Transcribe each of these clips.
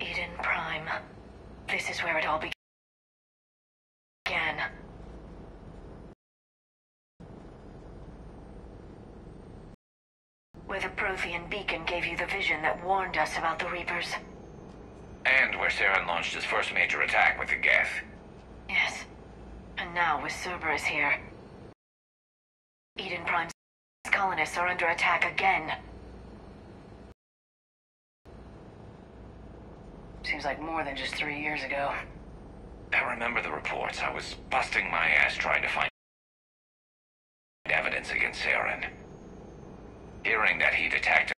Eden Prime. This is where it all began. Where the Prothean beacon gave you the vision that warned us about the Reapers. And where Saren launched his first major attack with the Geth. Yes. And now with Cerberus here, Eden Prime's colonists are under attack again. Seems like more than just 3 years ago. I remember the reports. I was busting my ass trying to find evidence against Saren. Hearing that he'd attacked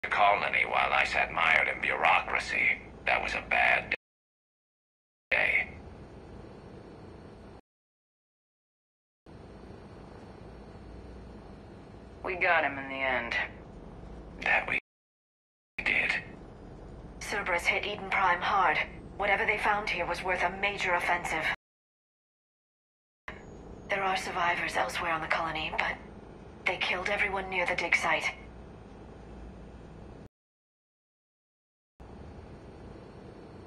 a colony while I sat mired in bureaucracy, that was a bad day. We got him in the end. That we did. Cerberus hit Eden Prime hard. Whatever they found here was worth a major offensive. There are survivors elsewhere on the colony, but they killed everyone near the dig site.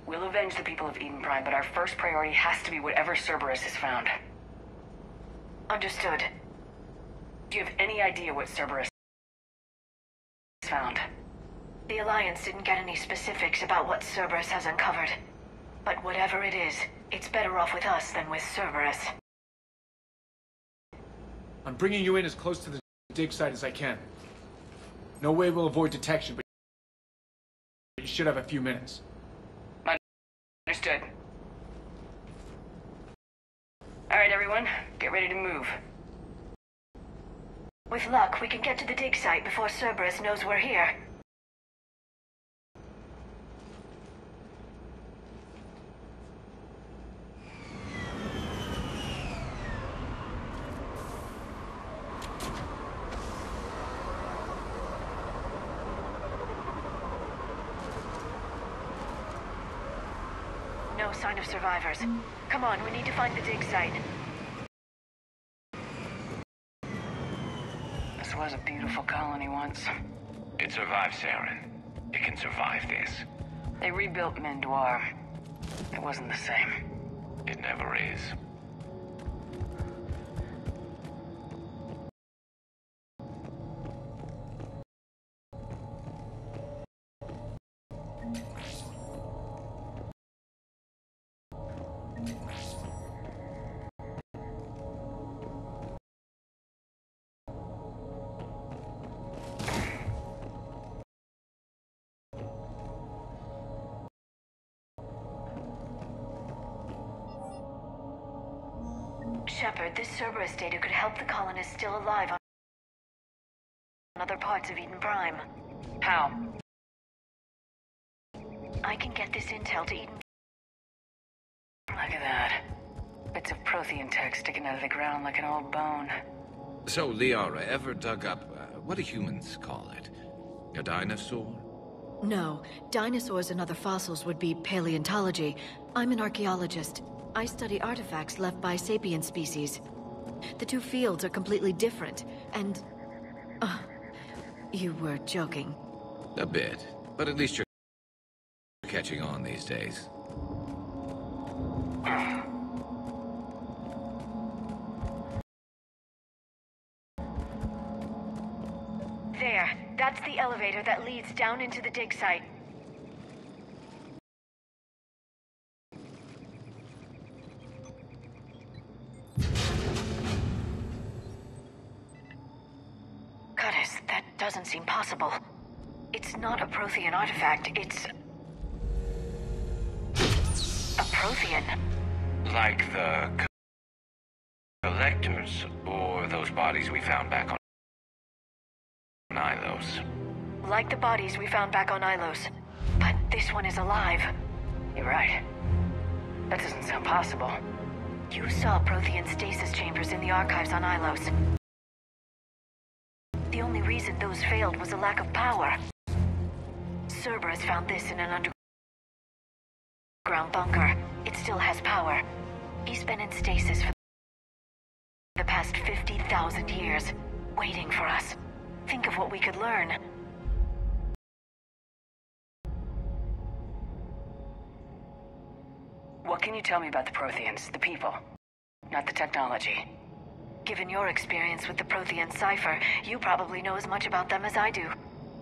We'll avenge the people of Eden Prime, but our first priority has to be whatever Cerberus has found. Understood. Do you have any idea what Cerberus has found? The Alliance didn't get any specifics about what Cerberus has uncovered. But whatever it is, it's better off with us than with Cerberus. I'm bringing you in as close to the dig site as I can. No way we'll avoid detection, but you should have a few minutes. Understood. Alright, everyone. Get ready to move. With luck, we can get to the dig site before Cerberus knows we're here. No sign of survivors. Come on, we need to find the dig site. This was a beautiful colony once. It survived Saren. It can survive this. They rebuilt Mendoir. It wasn't the same. It never is. Shepard, this Cerberus data could help the colonists still alive on other parts of Eden Prime. How? I can get this intel to Eden. Look at that. Bits of Prothean tech sticking out of the ground like an old bone. So, Liara, ever dug up, what do humans call it? A dinosaur? No. Dinosaurs and other fossils would be paleontology. I'm an archaeologist. I study artifacts left by sapient species. The two fields are completely different, and... you were joking. A bit. But at least you're catching on these days. There. That's the elevator that leads down into the dig site. Goddess, that doesn't seem possible. It's not a Prothean artifact, it's... a Prothean. Like the collectors, or those bodies we found back on Ilos. Like the bodies we found back on Ilos. But this one is alive. You're right. That doesn't sound possible. You saw Prothean stasis chambers in the archives on Ilos. The only reason those failed was a lack of power. Cerberus found this in an underground bunker. It still has power. He's been in stasis for the past 50,000 years, waiting for us. Think of what we could learn. What can you tell me about the Protheans, the people, not the technology? Given your experience with the Prothean cipher, you probably know as much about them as I do.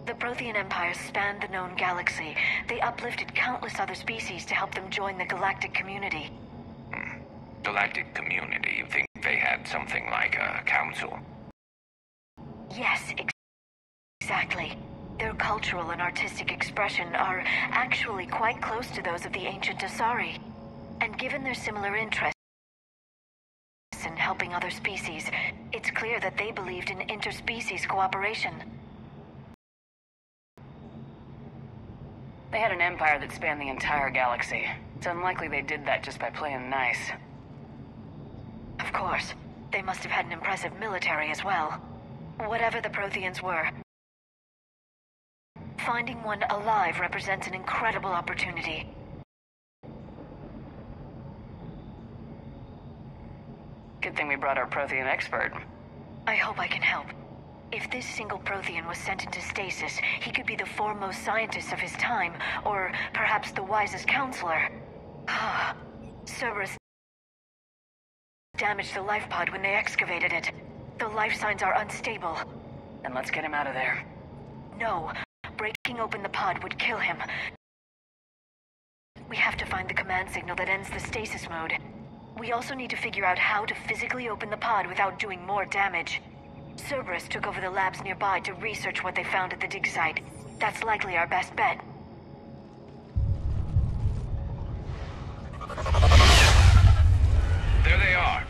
The Prothean Empire spanned the known galaxy. They uplifted countless other species to help them join the galactic community. Galactic community? You think they had something like a council? Yes, exactly. Their cultural and artistic expression are actually quite close to those of the ancient Asari. And given their similar interests in helping other species, it's clear that they believed in interspecies cooperation. They had an empire that spanned the entire galaxy. It's unlikely they did that just by playing nice. Of course. They must have had an impressive military as well. Whatever the Protheans were, finding one alive represents an incredible opportunity. Good thing we brought our Prothean expert. I hope I can help. If this single Prothean was sent into stasis, he could be the foremost scientist of his time, or perhaps the wisest counselor. Cerberus damaged the life pod when they excavated it. The life signs are unstable. Then let's get him out of there. No. Breaking open the pod would kill him. We have to find the command signal that ends the stasis mode. We also need to figure out how to physically open the pod without doing more damage. Cerberus took over the labs nearby to research what they found at the dig site. That's likely our best bet. There they are.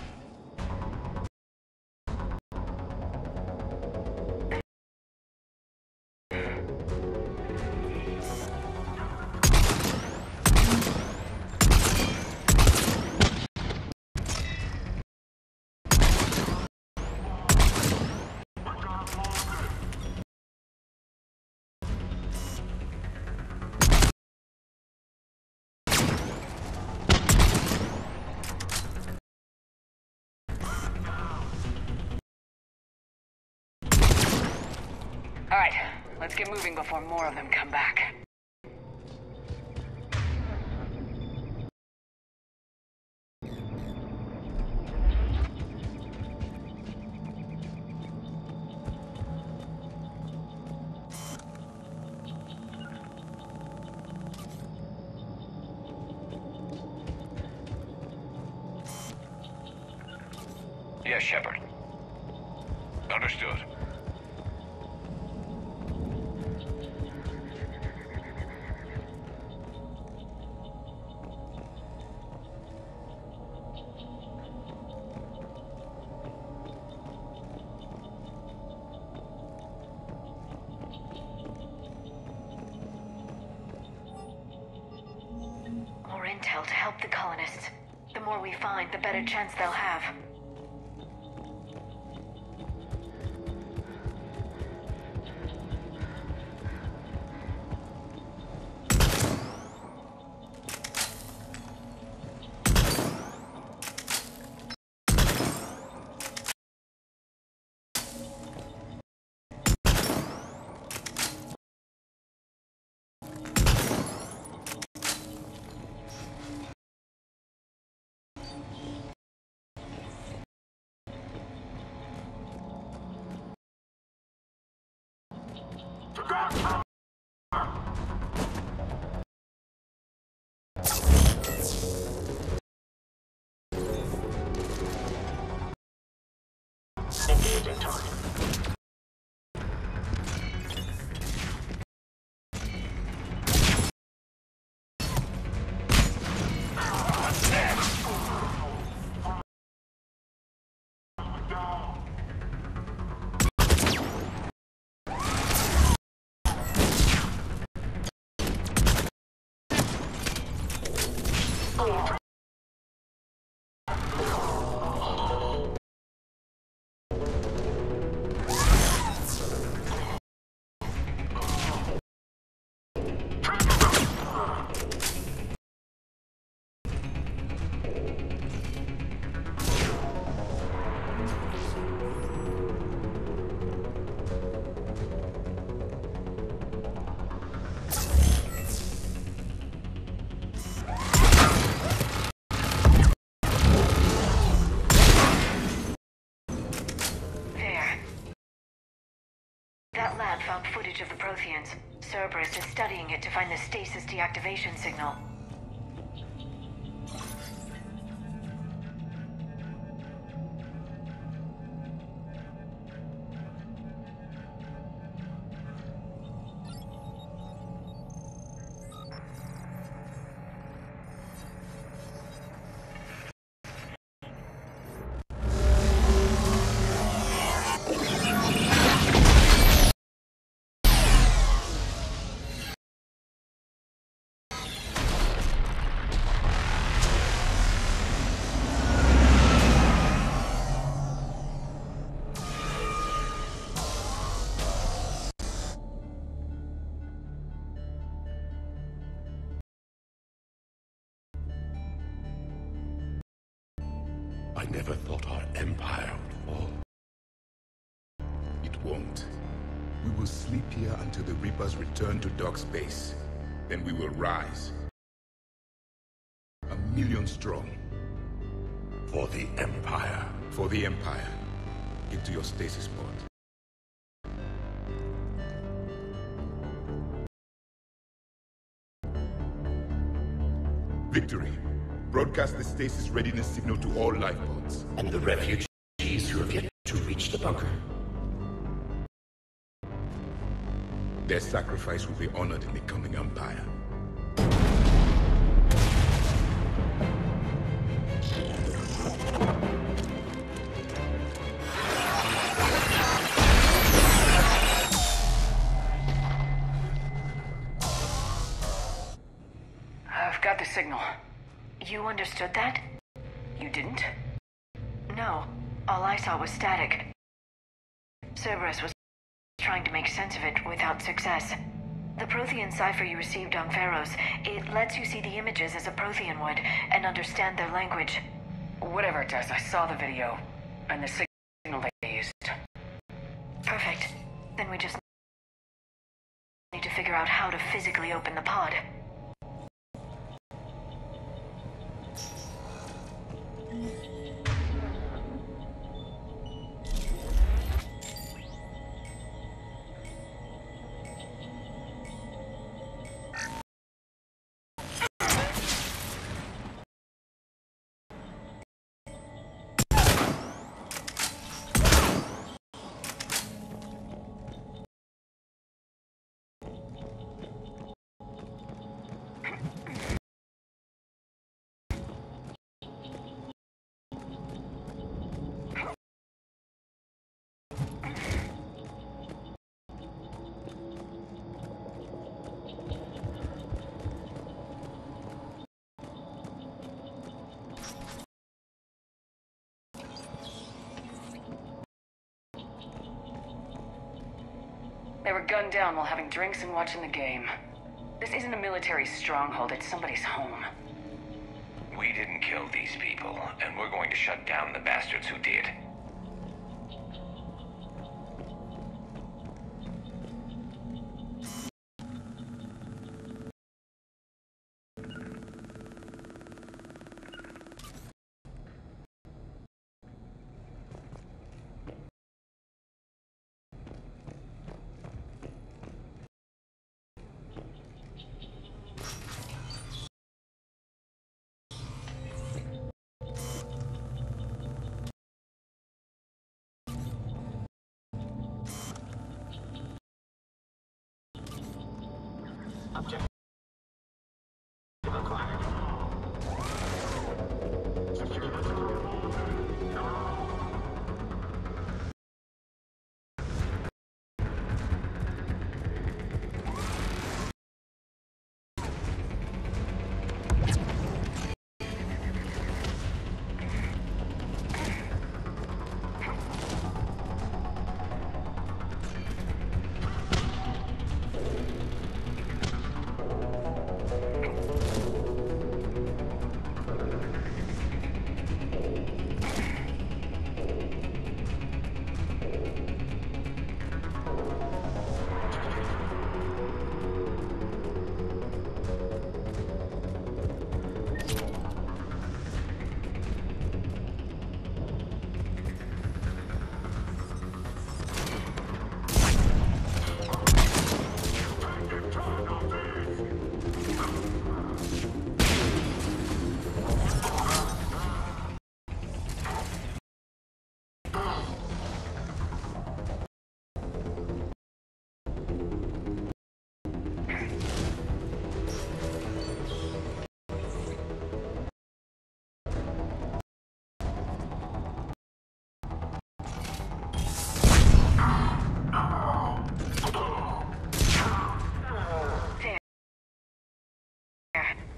All right, let's get moving before more of them come back. Yes, Shepard. Understood. More intel to help the colonists. The more we find, the better chance they'll have. Engaging target. Protheans. Cerberus is studying it to find the stasis deactivation signal. I never thought our empire would fall. It won't. We will sleep here until the Reapers return to dark space. Then we will rise. 1,000,000 strong. For the Empire. For the Empire. Get to your stasis pod. Victory. Broadcast the stasis readiness signal to all lifeboats. And the refugees who have yet to reach the bunker. Their sacrifice will be honored in the coming Empire. I've got the signal. You understood that? You didn't? No. All I saw was static. Cerberus was trying to make sense of it without success. The Prothean cipher you received on Pharaohs, it lets you see the images as a Prothean would and understand their language. Whatever it does, I saw the video and the signal they used. Perfect. Then we just need to figure out how to physically open the pod. They were gunned down while having drinks and watching the game. This isn't a military stronghold, it's somebody's home. We didn't kill these people, and we're going to shut down the bastards who did.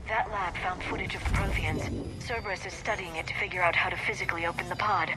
That lab found footage of the Protheans. Cerberus is studying it to figure out how to physically open the pod.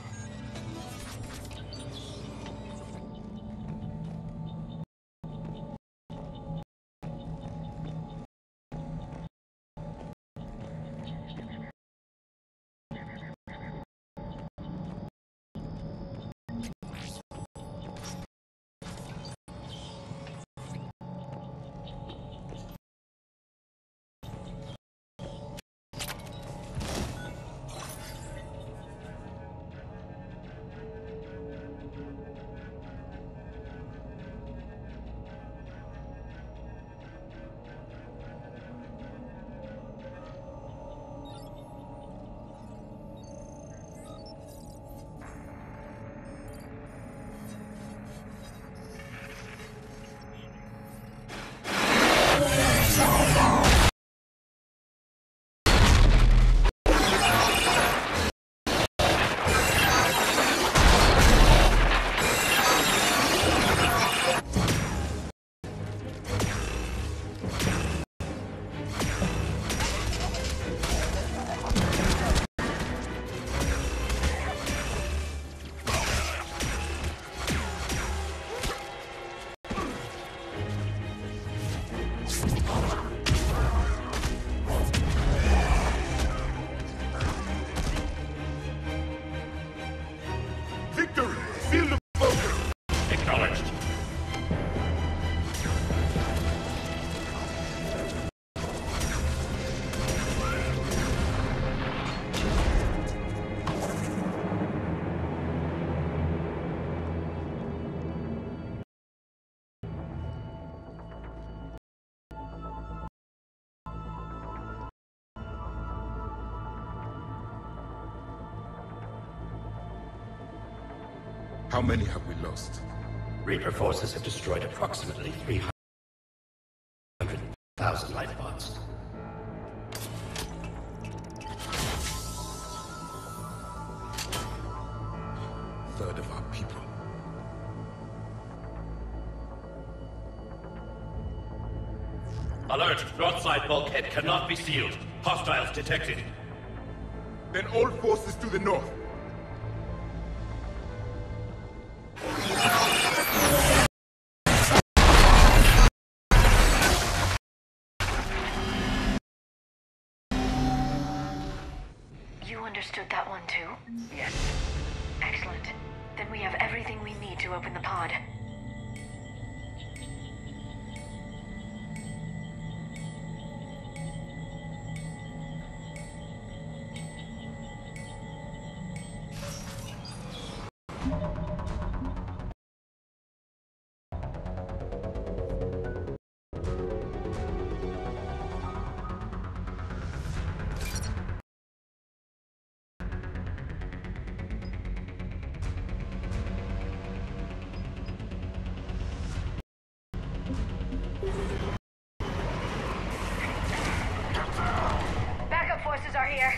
How many have we lost? Reaper forces have destroyed approximately 300,000 life pods. Third of our people. Alert! Broadside bulkhead cannot be sealed. Hostiles detected. Then all forces to the north. You understood that one too? Yes. Excellent. Then we have everything we need to open the pod. Backup forces are here.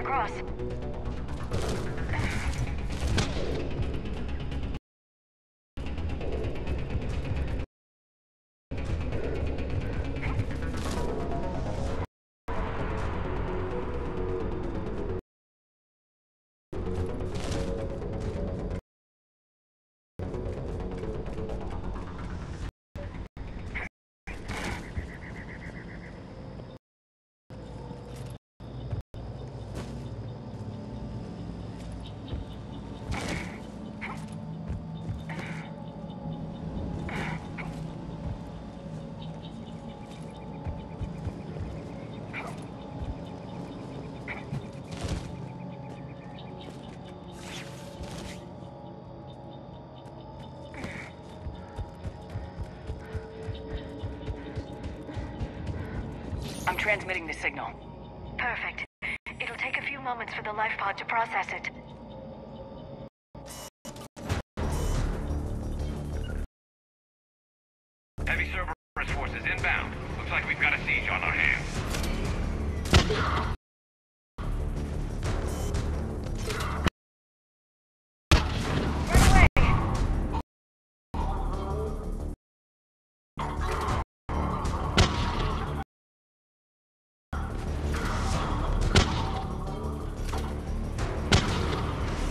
across. I'm transmitting the signal. Perfect. It'll take a few moments for the life pod to process it. Heavy Cerberus forces inbound. Looks like we've got a siege on our hands.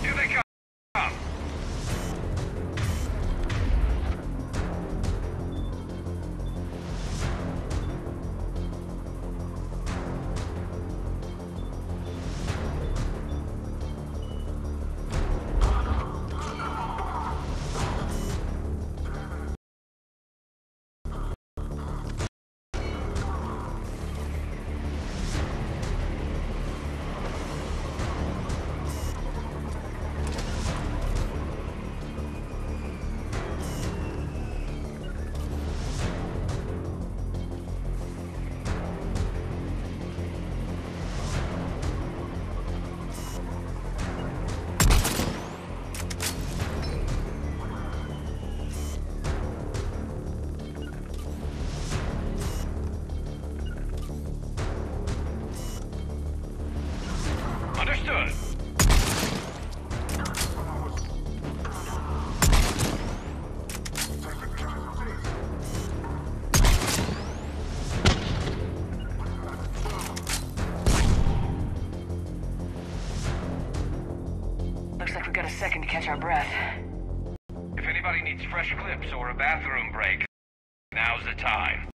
Here they come! Understood. Looks like we've got a second to catch our breath. If anybody needs fresh clips or a bathroom break, now's the time.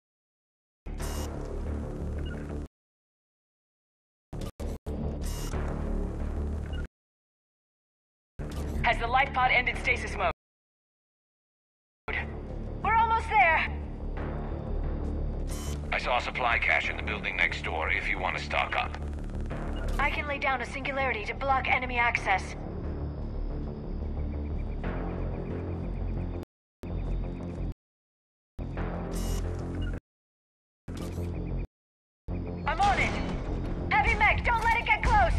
Has the life pod ended stasis mode? We're almost there! I saw a supply cache in the building next door if you want to stock up. I can lay down a singularity to block enemy access. I'm on it! Heavy mech, don't let it get close!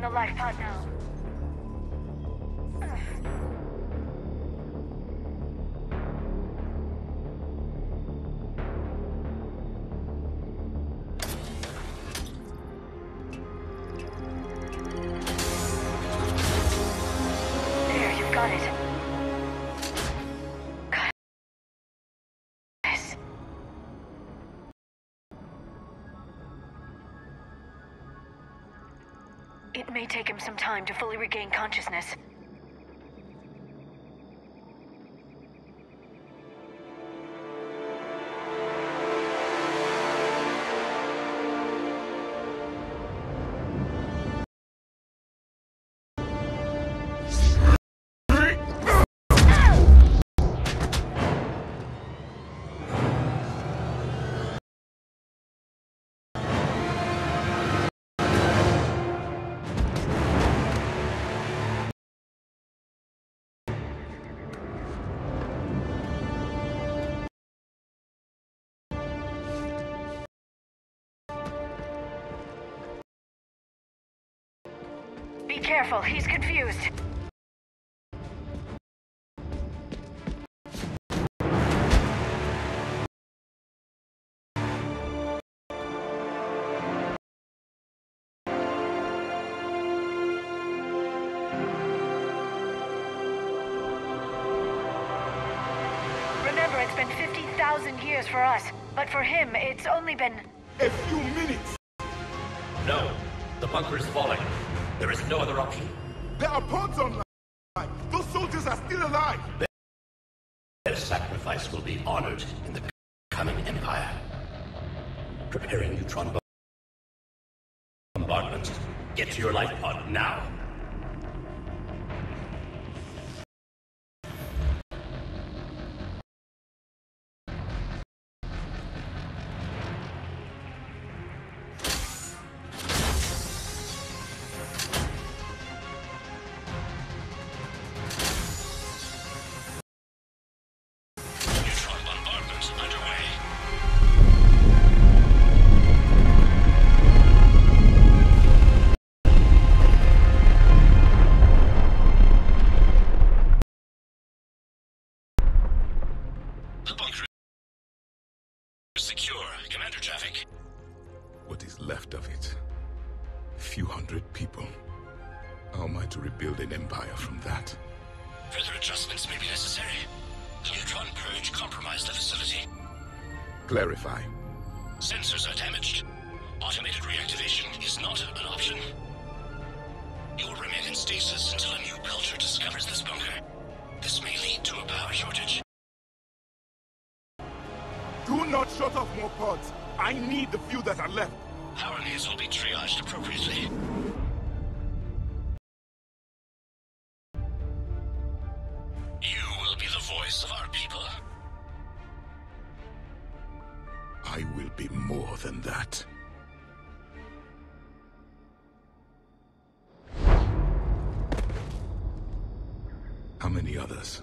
the life pod now. There, you've got it. Yes. It may take him some time to fully regain consciousness. Be careful, he's confused. Remember, it's been 50,000 years for us, but for him, it's only been... A few minutes! No. The bunker is falling. There is no other option. There are pods online! Those soldiers are still alive! Their sacrifice will be honored in the coming Empire. Preparing neutron bombardment. Get to your life pod now. Neutron bombardment underway. The bunker is secure, Commander Javik. What is left of it? A few hundred people. How am I to rebuild an empire from that? Further adjustments may be necessary. The neutron purge compromised the facility. Clarify. Sensors are damaged. Automated reactivation is not an option. You will remain in stasis until a new culture discovers this bunker. This may lead to a power shortage. Do not shut off more pods. I need the few that are left. Power needs will be triaged appropriately. You will be the voice of our people. I will be more than that. How many others?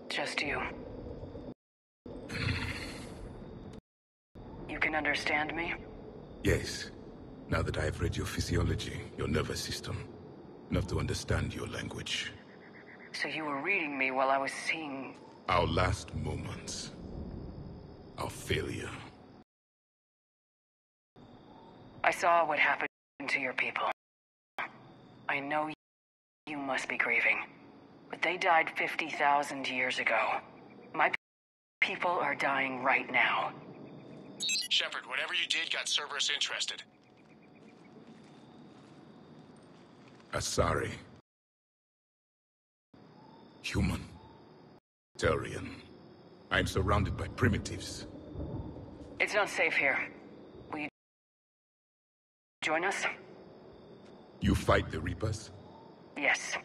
Just you. You can understand me? Yes. Now that I have read your physiology, your nervous system, enough to understand your language. So you were reading me while I was seeing... Our last moments. Our failure. I saw what happened to your people. I know you must be grieving. But they died 50,000 years ago. My people are dying right now. Shepard, whatever you did got Cerberus interested. Asari. Human. Turian. I am surrounded by primitives. It's not safe here. Will you join us? You fight the Reapers? Yes.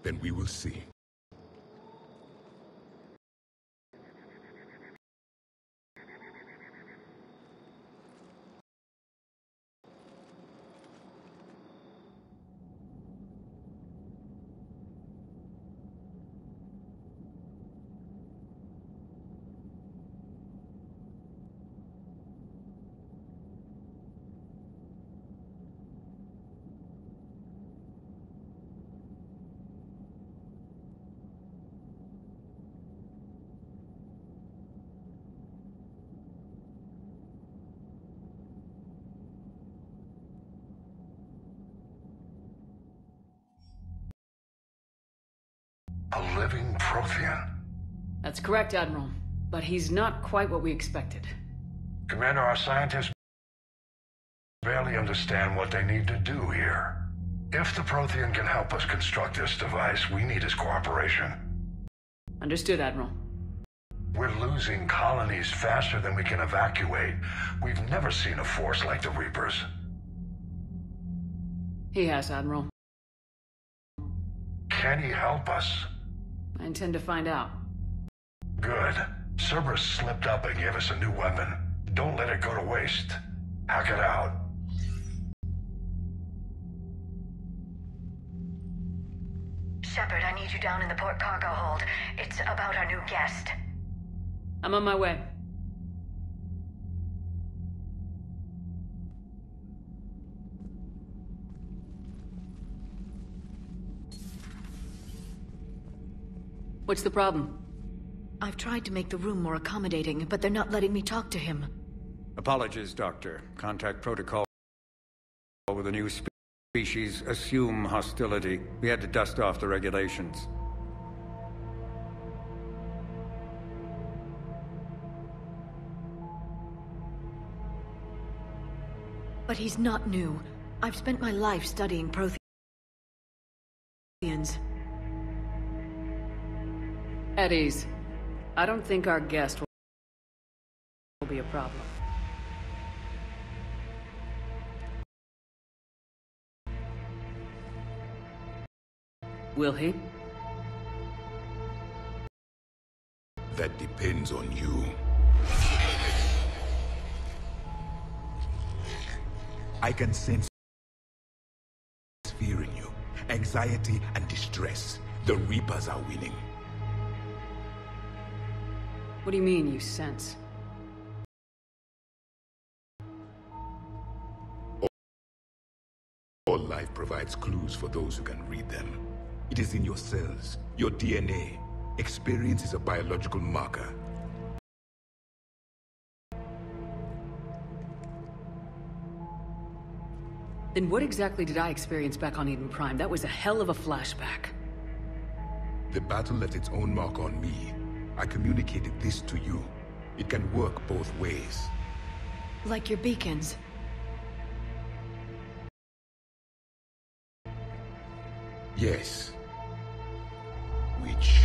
Then we will see. Prothean? That's correct, Admiral. But he's not quite what we expected. Commander, our scientists barely understand what they need to do here. If the Prothean can help us construct this device, we need his cooperation. Understood, Admiral. We're losing colonies faster than we can evacuate. We've never seen a force like the Reapers. He has, Admiral. Can he help us? I intend to find out. Good. Cerberus slipped up and gave us a new weapon. Don't let it go to waste. Hack it out. Shepard, I need you down in the port cargo hold. It's about our new guest. I'm on my way. What's the problem? I've tried to make the room more accommodating, but they're not letting me talk to him. Apologies, Doctor. Contact protocol with a new species. Assume hostility. We had to dust off the regulations. But he's not new. I've spent my life studying Protheans. At ease. I don't think our guest will be a problem. Will he? That depends on you. I can sense fear in you, anxiety and distress. The Reapers are winning. What do you mean, you sense? All life provides clues for those who can read them. It is in your cells, your DNA. Experience is a biological marker. Then what exactly did I experience back on Eden Prime? That was a hell of a flashback. The battle left its own mark on me. I communicated this to you. It can work both ways. Like your beacons. Yes. Which...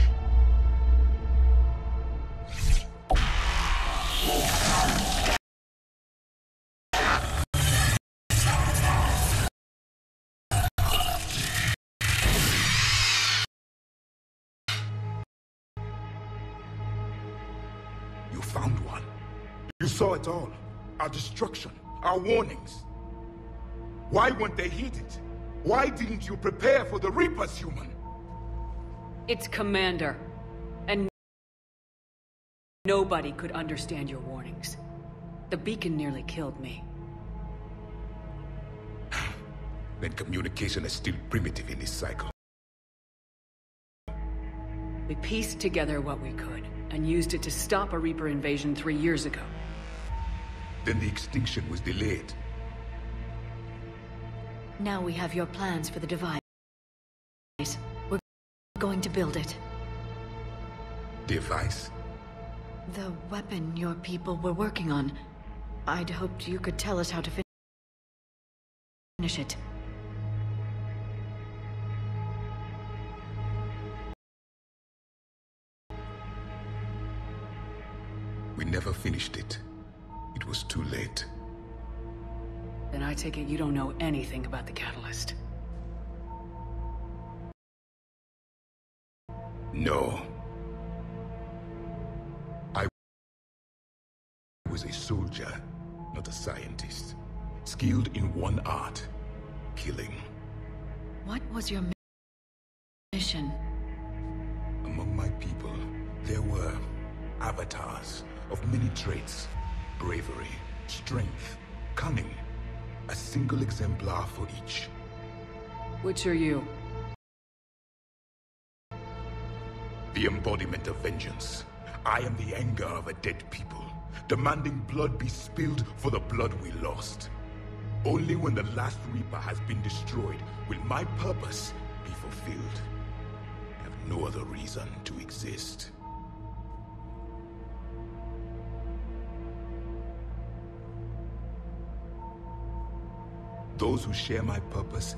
You found one. You saw it all. Our destruction, our warnings. Why weren't they heeded? Why didn't you prepare for the Reapers, human? It's Commander. And nobody could understand your warnings. The beacon nearly killed me. Then communication is still primitive in this cycle. We pieced together what we could, and used it to stop a Reaper invasion 3 years ago. Then the extinction was delayed. Now we have your plans for the device. We're going to build it. Device? The weapon your people were working on. I'd hoped you could tell us how to finish it. We never finished it. It was too late. Then I take it you don't know anything about the catalyst. No. I was a soldier, not a scientist. Skilled in one art, killing. What was your mission? Among my people, there were avatars of many traits. Bravery, strength, cunning. A single exemplar for each. Which are you? The embodiment of vengeance. I am the anger of a dead people, demanding blood be spilled for the blood we lost. Only when the last Reaper has been destroyed will my purpose be fulfilled. I have no other reason to exist. Those who share my purpose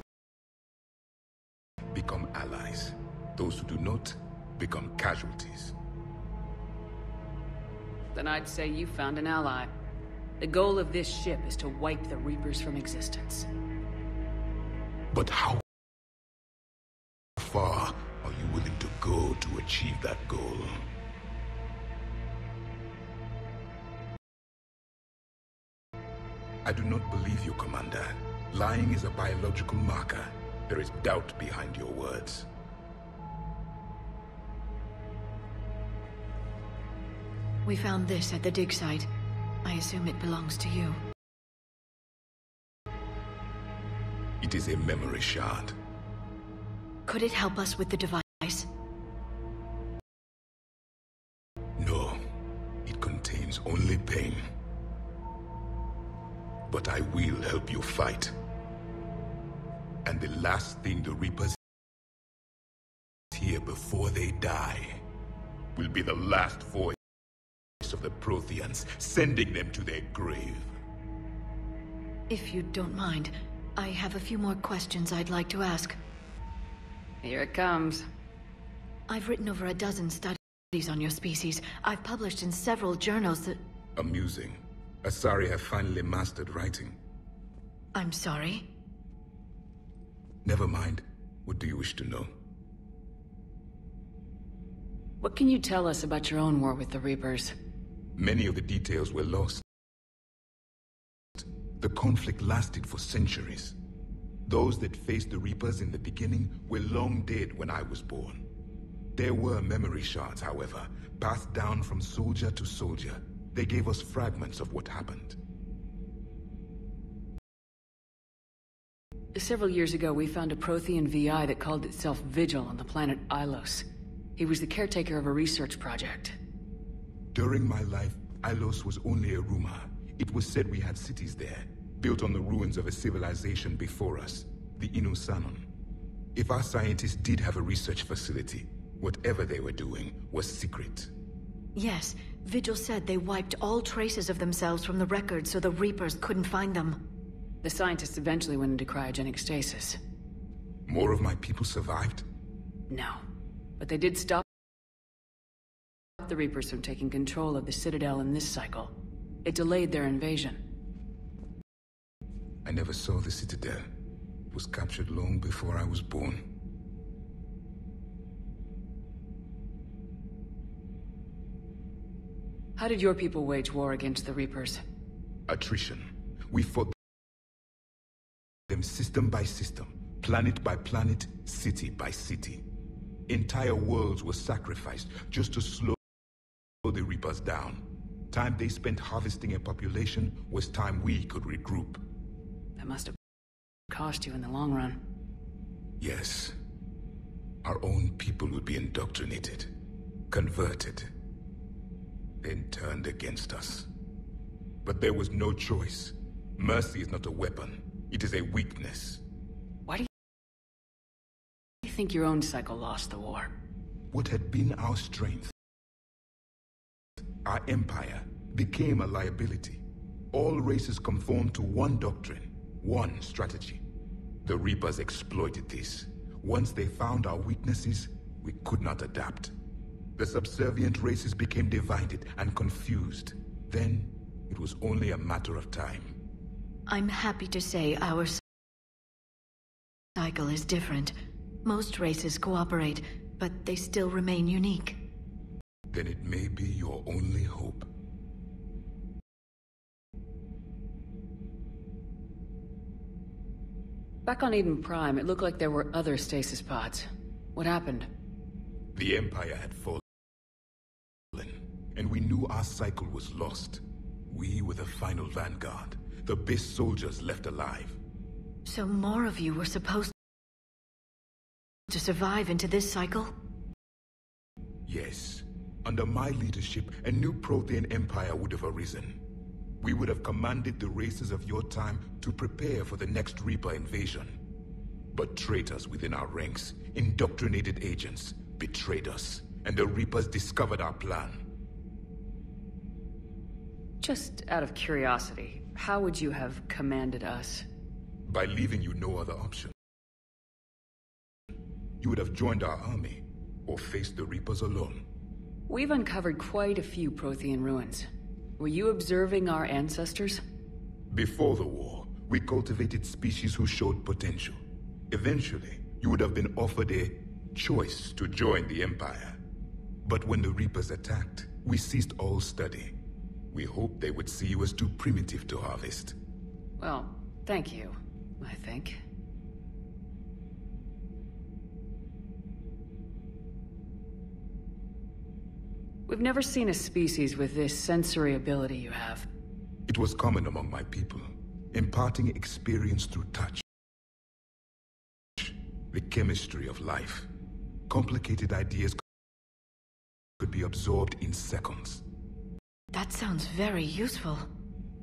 become allies. Those who do not become casualties. Then I'd say you found an ally. The goal of this ship is to wipe the Reapers from existence. But how far are you willing to go to achieve that goal? I do not believe you, Commander. Lying is a biological marker. There is doubt behind your words. We found this at the dig site. I assume it belongs to you. It is a memory shard. Could it help us with the device? No. It contains only pain. But I will help you fight. And the last thing the Reapers hear before they die will be the last voice of the Protheans, sending them to their grave. If you don't mind, I have a few more questions I'd like to ask. Here it comes. I've written over a dozen studies on your species. I've published in several journals that... Amusing. Asari have finally mastered writing. I'm sorry? Never mind. What do you wish to know? What can you tell us about your own war with the Reapers? Many of the details were lost. The conflict lasted for centuries. Those that faced the Reapers in the beginning were long dead when I was born. There were memory shards, however, passed down from soldier to soldier. They gave us fragments of what happened. Several years ago, we found a Prothean VI that called itself Vigil on the planet Ilos. He was the caretaker of a research project. During my life, Ilos was only a rumor. It was said we had cities there, built on the ruins of a civilization before us, the Inusanon. If our scientists did have a research facility, whatever they were doing was secret. Yes, Vigil said they wiped all traces of themselves from the records so the Reapers couldn't find them. The scientists eventually went into cryogenic stasis. More of my people survived? No, but they did stop the Reapers from taking control of the Citadel in this cycle. It delayed their invasion. I never saw the Citadel. It was captured long before I was born. How did your people wage war against the Reapers? Attrition. We fought them system by system, planet by planet, city by city. Entire worlds were sacrificed just to slow the Reapers down. Time they spent harvesting a population was time we could regroup. That must have cost you in the long run. Yes. Our own people would be indoctrinated, converted, then turned against us. But there was no choice. Mercy is not a weapon. It is a weakness. Why do you think your own cycle lost the war? What had been our strength, our empire, became a liability. All races conformed to one doctrine, one strategy. The Reapers exploited this. Once they found our weaknesses, we could not adapt. The subservient races became divided and confused. Then, it was only a matter of time. I'm happy to say our cycle is different. Most races cooperate, but they still remain unique. Then it may be your only hope. Back on Eden Prime, it looked like there were other stasis pods. What happened? The Empire had fallen, and we knew our cycle was lost. We were the final vanguard, the best soldiers left alive. So more of you were supposed to survive into this cycle? Yes. Under my leadership, a new Prothean empire would have arisen. We would have commanded the races of your time to prepare for the next Reaper invasion. But traitors within our ranks, indoctrinated agents, betrayed us, and the Reapers discovered our plan. Just out of curiosity, how would you have commanded us? By leaving you no other option. You would have joined our army, or faced the Reapers alone. We've uncovered quite a few Prothean ruins. Were you observing our ancestors? Before the war, we cultivated species who showed potential. Eventually, you would have been offered a choice to join the Empire. But when the Reapers attacked, we ceased all study. We hoped they would see you as too primitive to harvest. Well, thank you, I think. We've never seen a species with this sensory ability you have. It was common among my people, imparting experience through touch. The chemistry of life. Complicated ideas could be absorbed in seconds. That sounds very useful.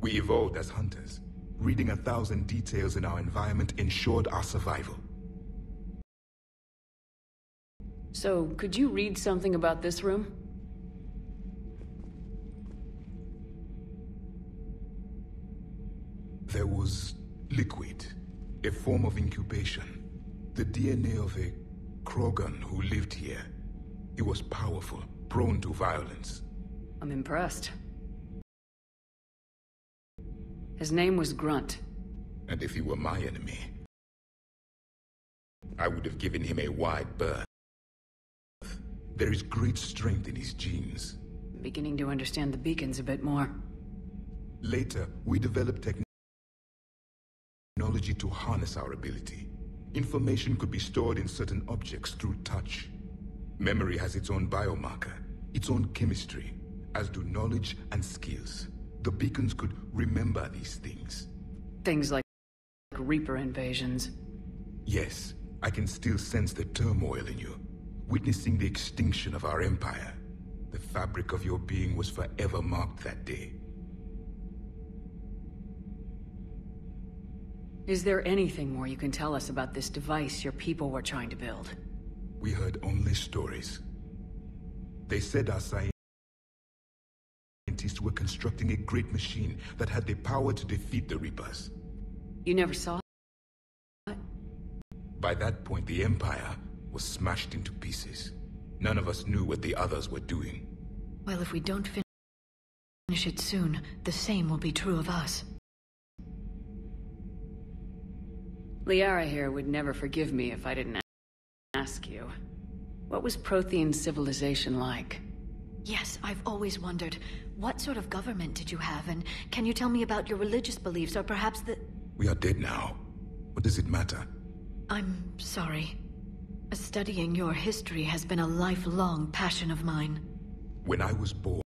We evolved as hunters. Reading 1,000 details in our environment ensured our survival. So, could you read something about this room? There was liquid, a form of incubation. The DNA of a Krogan who lived here. He was powerful, prone to violence. I'm impressed. His name was Grunt. And if he were my enemy, I would have given him a wide berth. There is great strength in his genes. I'm beginning to understand the beacons a bit more. Later, we developed technology to harness our ability. Information could be stored in certain objects through touch. Memory has its own biomarker, its own chemistry, as do knowledge and skills. The beacons could remember these things. Things like Reaper invasions. Yes, I can still sense the turmoil in you, witnessing the extinction of our empire. The fabric of your being was forever marked that day. Is there anything more you can tell us about this device your people were trying to build? We heard only stories. They said our scientists were constructing a great machine that had the power to defeat the Reapers. You never saw it? By that point, the Empire was smashed into pieces. None of us knew what the others were doing. Well, if we don't finish it soon, the same will be true of us. Liara here would never forgive me if I didn't ask you. What was Prothean civilization like? Yes, I've always wondered, what sort of government did you have, and can you tell me about your religious beliefs, or perhaps the... We are dead now. What does it matter? I'm sorry. Studying your history has been a lifelong passion of mine. When I was born,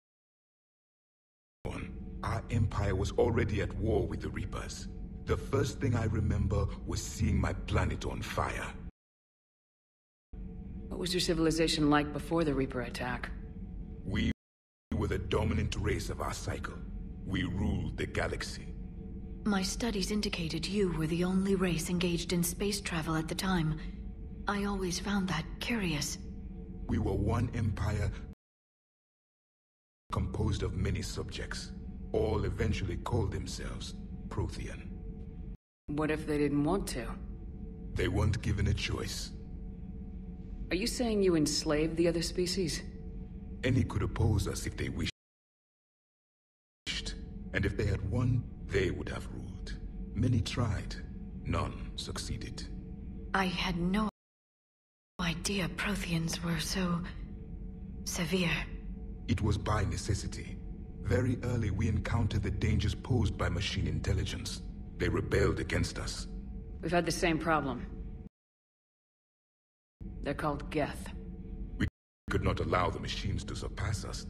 our empire was already at war with the Reapers. The first thing I remember was seeing my planet on fire. What was your civilization like before the Reaper attack? We were the dominant race of our cycle. We ruled the galaxy. My studies indicated you were the only race engaged in space travel at the time. I always found that curious. We were one empire composed of many subjects. All eventually called themselves Prothean. What if they didn't want to? They weren't given a choice. Are you saying you enslaved the other species? Any could oppose us if they wished. And if they had won, they would have ruled. Many tried. None succeeded. I had no idea Protheans were so... severe. It was by necessity. Very early we encountered the dangers posed by machine intelligence. They rebelled against us. We've had the same problem. They're called Geth. We could not allow the machines to surpass us.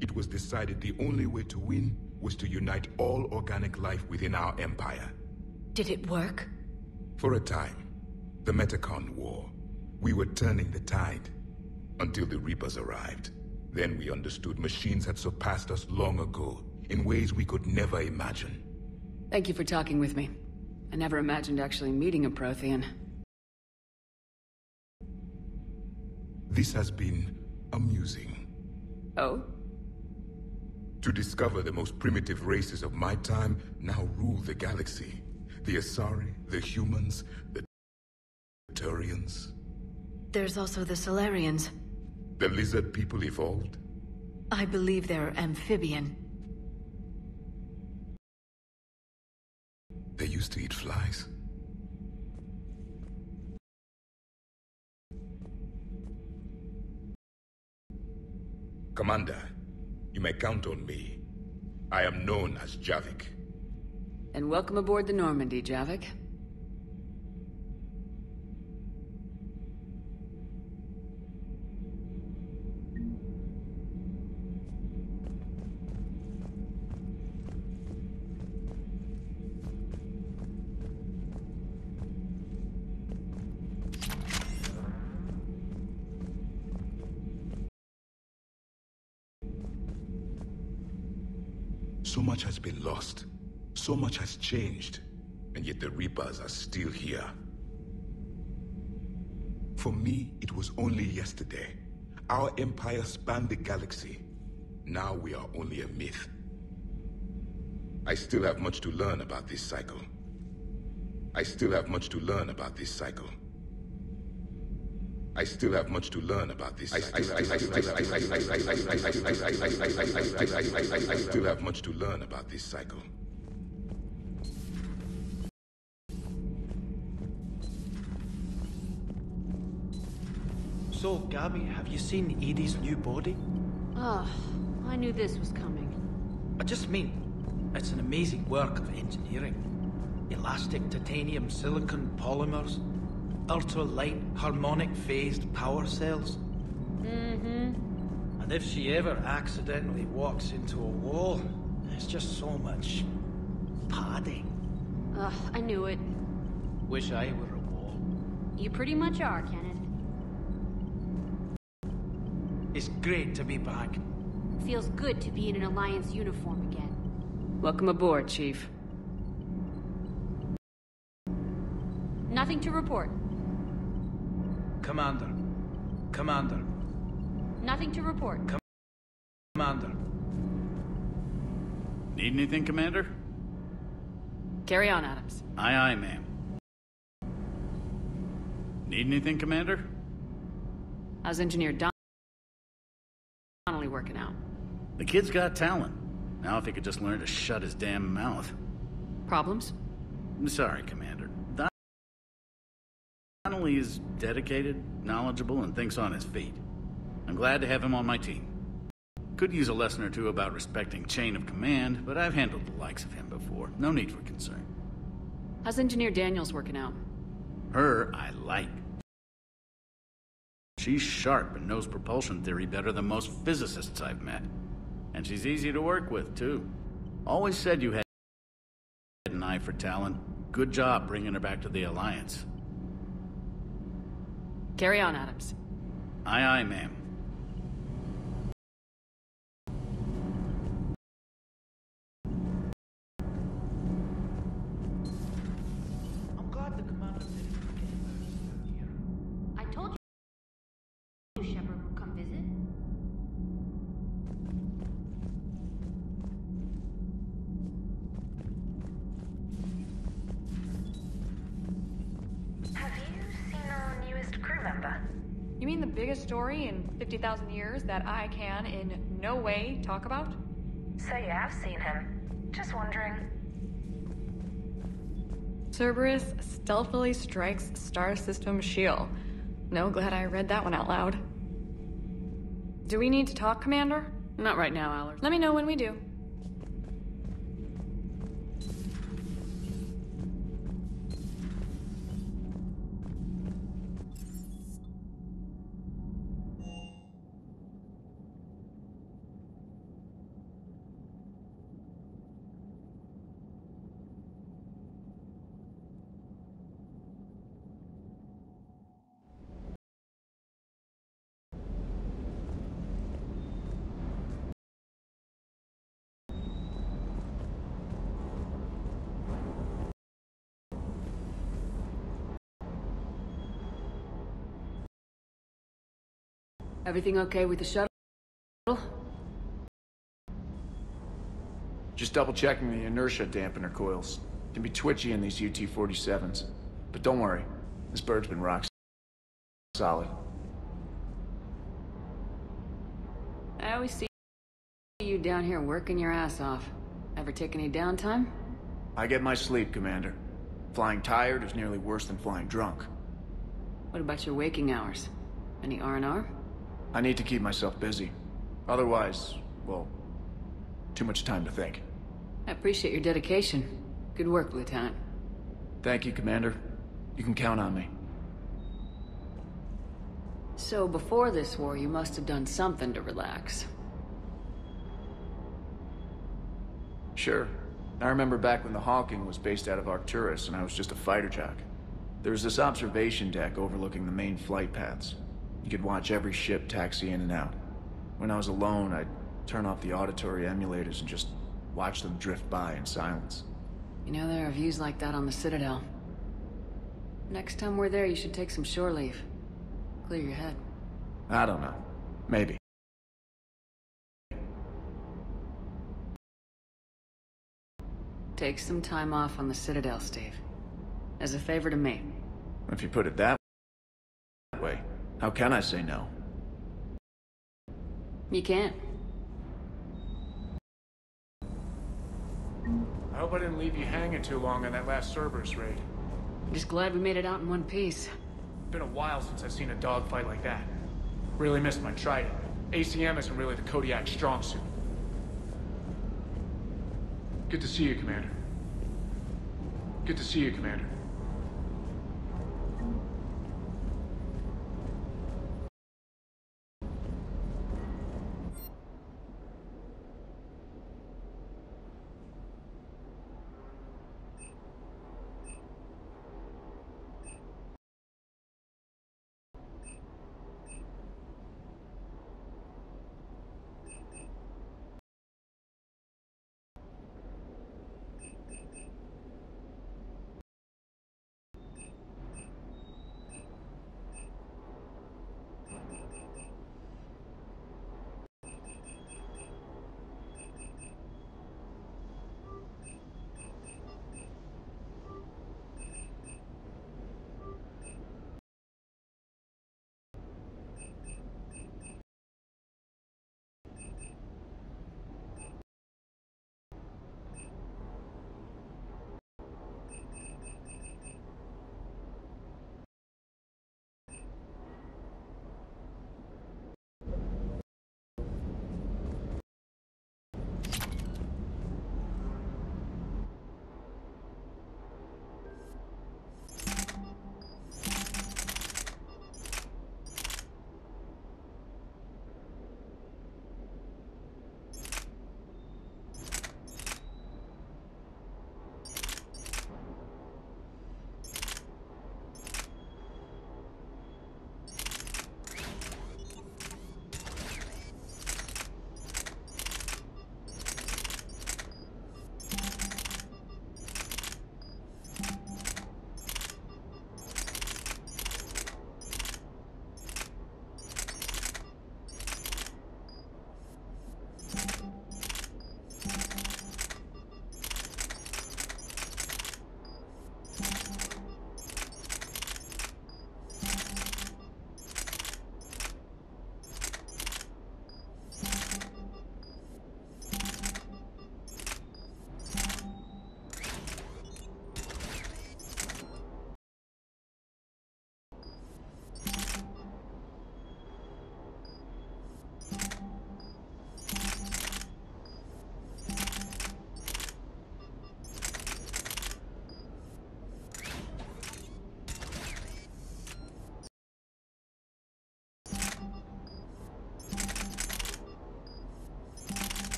It was decided the only way to win was to unite all organic life within our empire. Did it work? For a time. The Metacon War. We were turning the tide. Until the Reapers arrived. Then we understood machines had surpassed us long ago, in ways we could never imagine. Thank you for talking with me. I never imagined actually meeting a Prothean. This has been amusing. Oh? To discover the most primitive races of my time now rule the galaxy. The Asari, the humans, the Turians. There's also the Solarians. The lizard people evolved? I believe they're amphibian. They used to eat flies. Commander, you may count on me. I am known as Javik. And welcome aboard the Normandy, Javik. So much has been lost. So much has changed. And yet the Reapers are still here. For me, it was only yesterday. Our empire spanned the galaxy. Now we are only a myth. I still have much to learn about this cycle. I still have much to learn about this cycle. I still have much to learn about this. I still have much to learn about this cycle. So, Gabby, have you seen Edie's new body? Oh, I knew this was coming. I just mean, it's an amazing work of engineering. Elastic titanium silicon polymers, ultra-light harmonic phased power cells. Mm-hmm. And if she ever accidentally walks into a wall, there's just so much padding. Ugh, I knew it. Wish I were a wall. You pretty much are, Kenneth. It's great to be back. Feels good to be in an Alliance uniform again. Welcome aboard, Chief. Nothing to report. Commander. Commander. Nothing to report. Commander. Need anything, Commander? Carry on, Adams. Aye, aye, ma'am. Need anything, Commander? How's Engineer Donnelly working out? The kid's got talent. Now if he could just learn to shut his damn mouth. Problems? I'm sorry, Commander. Donnelly is dedicated, knowledgeable, and thinks on his feet. I'm glad to have him on my team. Could use a lesson or two about respecting chain of command, but I've handled the likes of him before. No need for concern. How's Engineer Daniels working out? Her, I like. She's sharp and knows propulsion theory better than most physicists I've met. And she's easy to work with, too. Always said you had an eye for talent. Good job bringing her back to the Alliance. Carry on, Adams. Aye, aye, ma'am. I'm glad the commander didn't forget about us here. I told you Shepard would come visit. Have you seen our newest crew member? You mean the biggest story in 50,000 years that I can in no way talk about? So you have seen him. Just wondering. Cerberus stealthily strikes star system shield. No, glad I read that one out loud. Do we need to talk, Commander? Not right now, Allard. Let me know when we do. Everything okay with the shuttle? Just double checking the inertia dampener coils. Can be twitchy in these UT-47s. But don't worry, this bird's been rock solid. I always see you down here working your ass off. Ever take any downtime? I get my sleep, Commander. Flying tired is nearly worse than flying drunk. What about your waking hours? Any R&R? I need to keep myself busy. Otherwise, well, too much time to think. I appreciate your dedication. Good work, Lieutenant. Thank you, Commander. You can count on me. So before this war, you must have done something to relax. Sure. I remember back when the Hawking was based out of Arcturus and I was just a fighter jock. There was this observation deck overlooking the main flight paths. You could watch every ship taxi in and out. When I was alone, I'd turn off the auditory emulators and just watch them drift by in silence. You know, there are views like that on the Citadel. Next time we're there, you should take some shore leave. Clear your head. I don't know. Maybe. Take some time off on the Citadel, Steve. As a favor to me. If you put it that way, how can I say no? You can't. I hope I didn't leave you hanging too long on that last Cerberus raid. I'm just glad we made it out in one piece. Been a while since I've seen a dogfight like that. Really missed my Trident. ACM isn't really the Kodiak strong suit. Good to see you, Commander. Good to see you, Commander.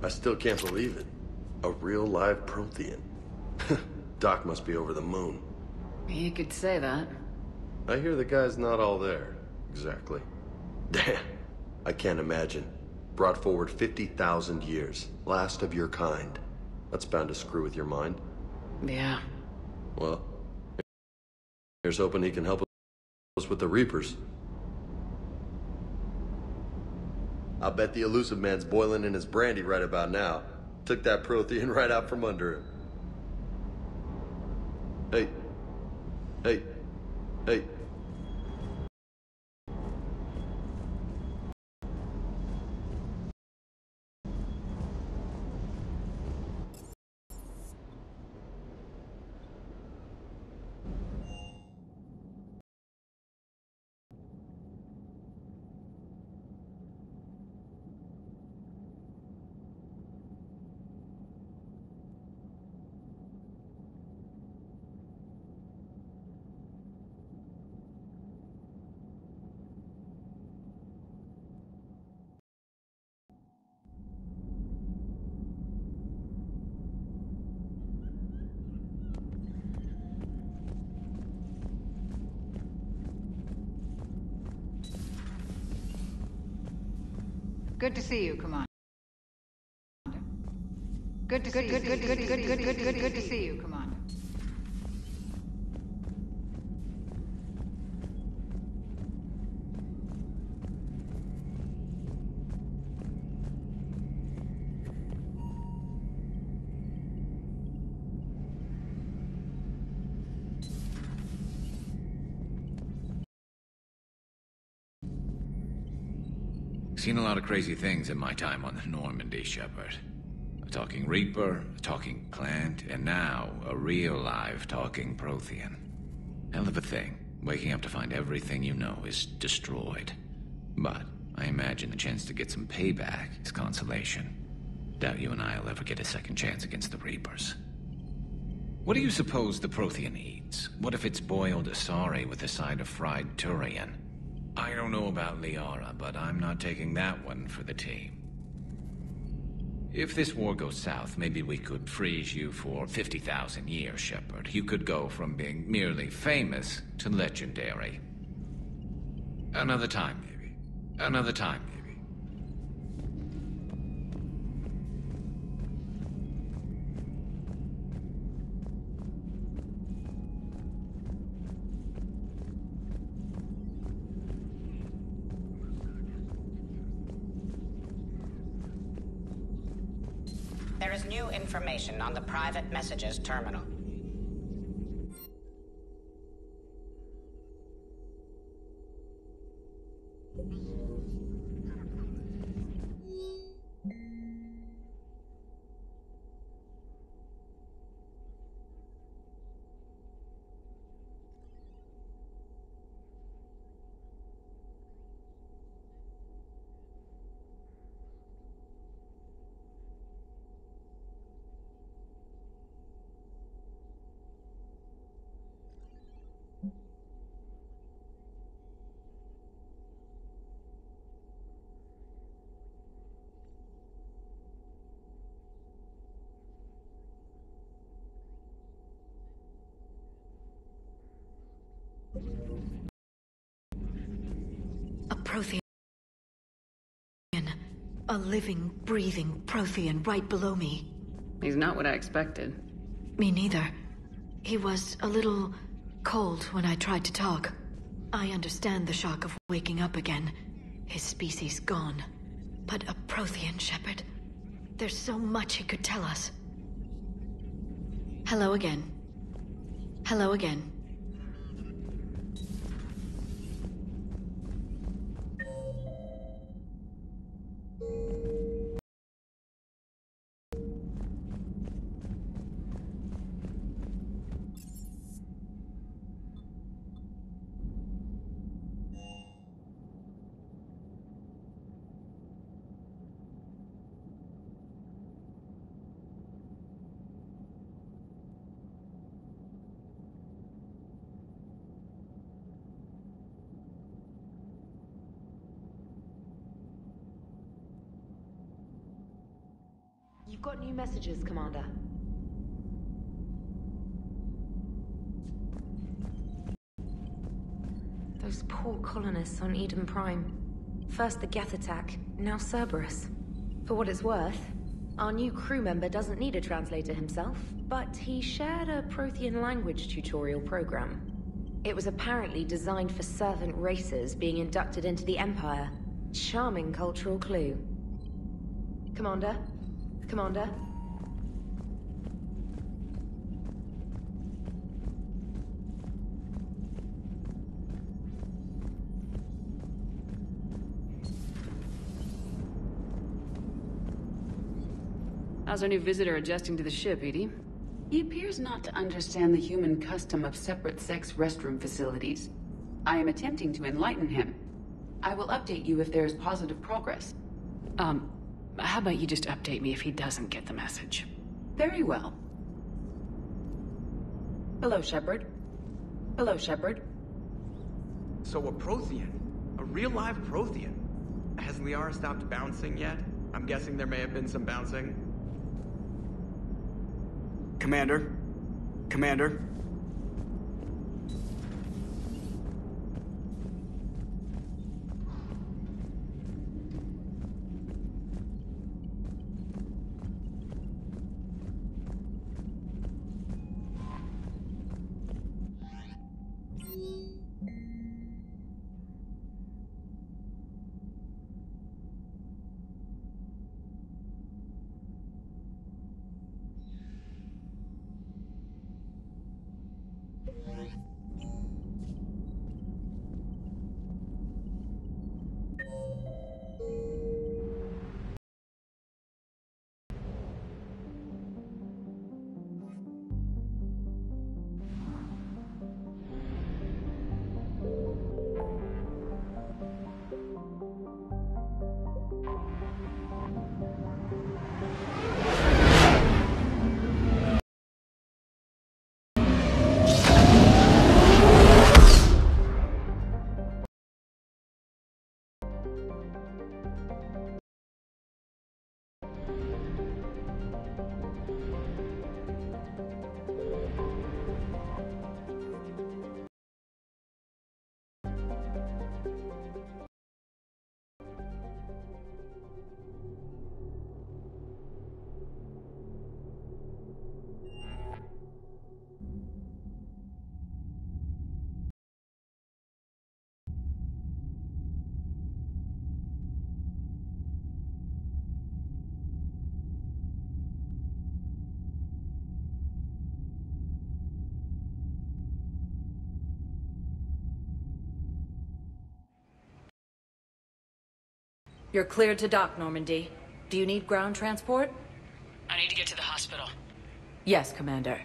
I still can't believe it. A real live Prothean. Doc must be over the moon. You could say that. I hear the guy's not all there. Exactly. Damn. I can't imagine. Brought forward 50,000 years. Last of your kind. That's bound to screw with your mind. Yeah. Well, here's hoping he can help us with the Reapers. I bet the elusive man's boiling in his brandy right about now. Took that Prothean right out from under him. Hey. Hey. Hey. Good to see you, Commander. Good to see you, Commander. Seen a lot of crazy things in my time on the Normandy, Shepard. A talking Reaper, a talking plant, and now a real live talking Prothean. Hell of a thing, waking up to find everything you know is destroyed. But I imagine the chance to get some payback is consolation. Doubt you and I'll ever get a second chance against the Reapers. What do you suppose the Prothean eats? What if it's boiled Asari with a side of fried Turian? I don't know about Liara, but I'm not taking that one for the team. If this war goes south, maybe we could freeze you for 50,000 years, Shepard. You could go from being merely famous to legendary. Another time, maybe. Another time, maybe. There is new information on the private messages terminal. A Prothean. A living, breathing Prothean right below me. He's not what I expected. Me neither. He was a little cold when I tried to talk. I understand the shock of waking up again. His species gone. But a Prothean, Shepard. There's so much he could tell us. Hello again. Hello again. You've got new messages, Commander. Those poor colonists on Eden Prime. First the Geth attack, now Cerberus. For what it's worth, our new crew member doesn't need a translator himself, but he shared a Prothean language tutorial program. It was apparently designed for servant races being inducted into the Empire. Charming cultural clue. Commander? Commander? How's our new visitor adjusting to the ship, Edie? He appears not to understand the human custom of separate-sex restroom facilities. I am attempting to enlighten him. I will update you if there is positive progress. How about you just update me if he doesn't get the message? Very well. Hello, Shepard. Hello, Shepard. So a Prothean? A real live Prothean? Has Liara stopped bouncing yet? I'm guessing there may have been some bouncing. Commander? Commander? You're cleared to dock, Normandy. Do you need ground transport? I need to get to the hospital. Yes, Commander.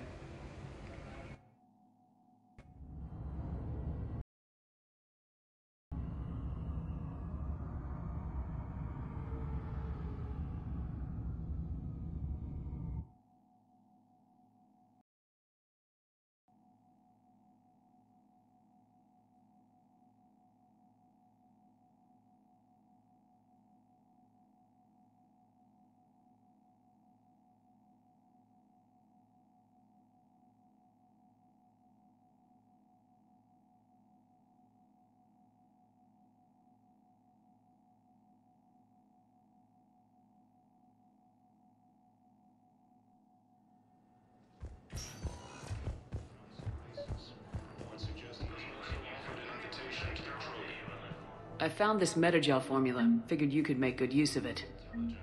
I found this metagel formula. Figured you could make good use of it.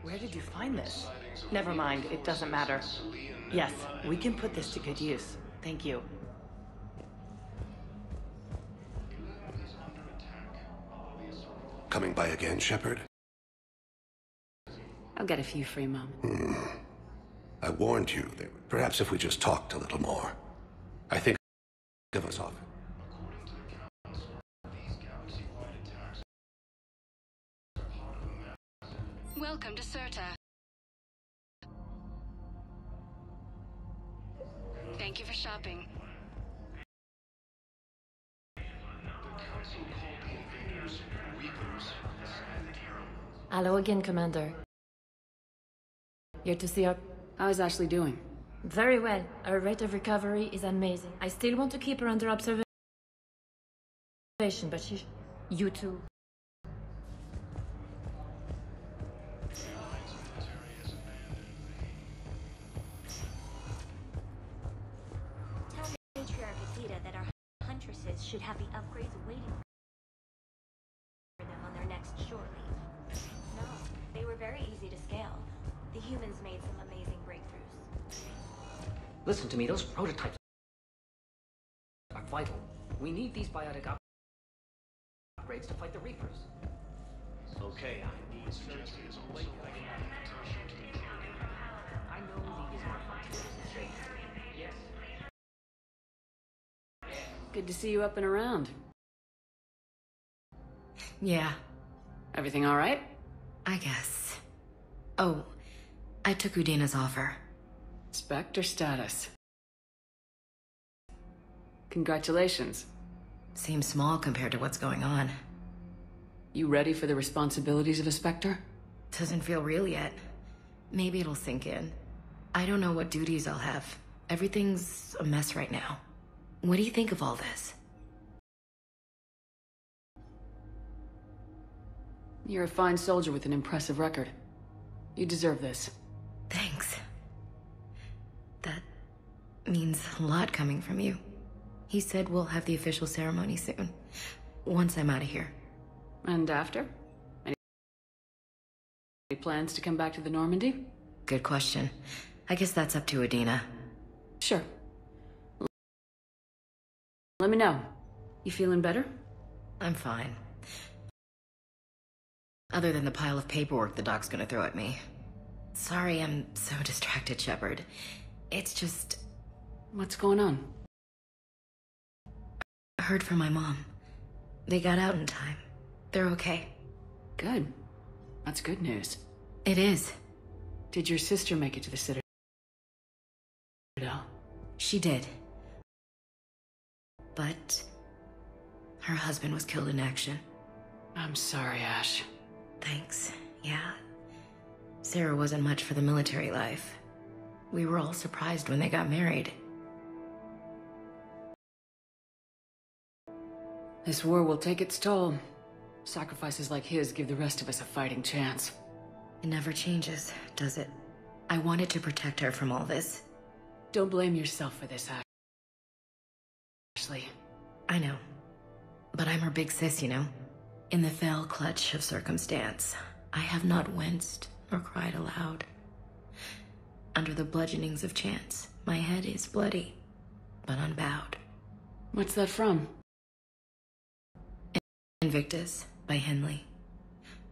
Where did you find this? Never mind, it doesn't matter. Yes, we can put this to good use. Thank you. Coming by again, Shepard? I'll get a few free moments. I warned you. Perhaps if we just talked a little more. I think of us off. Welcome to Serta. Thank you for shopping. Hello again, Commander. Here to see her. How is Ashley doing? Very well. Her rate of recovery is amazing. I still want to keep her under observation, but she... You too. Tell Matriarch Adita that our huntresses should have the upgrades waiting for them on their next shore leave. No, they were very easy to scale. The humans made some amazing breakthroughs. Listen to me, those prototypes are vital. We need these biotic upgrades to fight the Reapers. Okay, I need suggestions on late. I know these are hunters and shades. Yes. Good to see you up and around. Yeah. Everything all right? I guess. Oh, I took Udina's offer. Spectre status. Congratulations. Seems small compared to what's going on. You ready for the responsibilities of a Spectre? Doesn't feel real yet. Maybe it'll sink in. I don't know what duties I'll have. Everything's a mess right now. What do you think of all this? You're a fine soldier with an impressive record. You deserve this. Thanks. That means a lot coming from you. He said we'll have the official ceremony soon. Once I'm out of here. And after? Any plans to come back to the Normandy? Good question. I guess that's up to Udina. Sure. Let me know. You feeling better? I'm fine. Other than the pile of paperwork the doc's gonna throw at me. Sorry I'm so distracted, Shepard. It's just... What's going on? I heard from my mom. They got out in time. They're okay. Good. That's good news. It is. Did your sister make it to the Citadel? She did. But... her husband was killed in action. I'm sorry, Ash. Thanks. Yeah. Sarah wasn't much for the military life. We were all surprised when they got married. This war will take its toll. Sacrifices like his give the rest of us a fighting chance. It never changes, does it? I wanted to protect her from all this. Don't blame yourself for this, Ashley. I know. But I'm her big sis, you know? In the fell clutch of circumstance, I have not winced or cried aloud. Under the bludgeonings of chance, my head is bloody, but unbowed. What's that from? Invictus by Henley.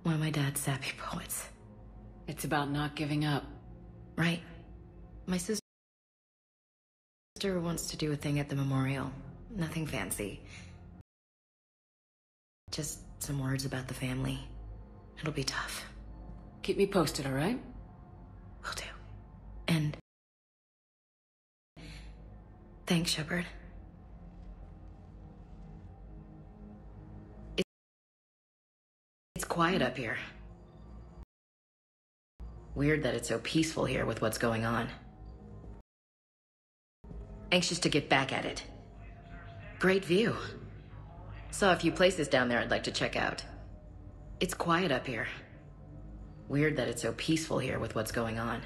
One of my dad's sappy poets. It's about not giving up. Right. My sister wants to do a thing at the memorial. Nothing fancy. Just some words about the family. It'll be tough. Keep me posted, all right? Will do. And... thanks, Shepard. It's quiet up here. Weird that it's so peaceful here with what's going on. Anxious to get back at it. Great view. Saw a few places down there I'd like to check out. It's quiet up here. Weird that it's so peaceful here with what's going on.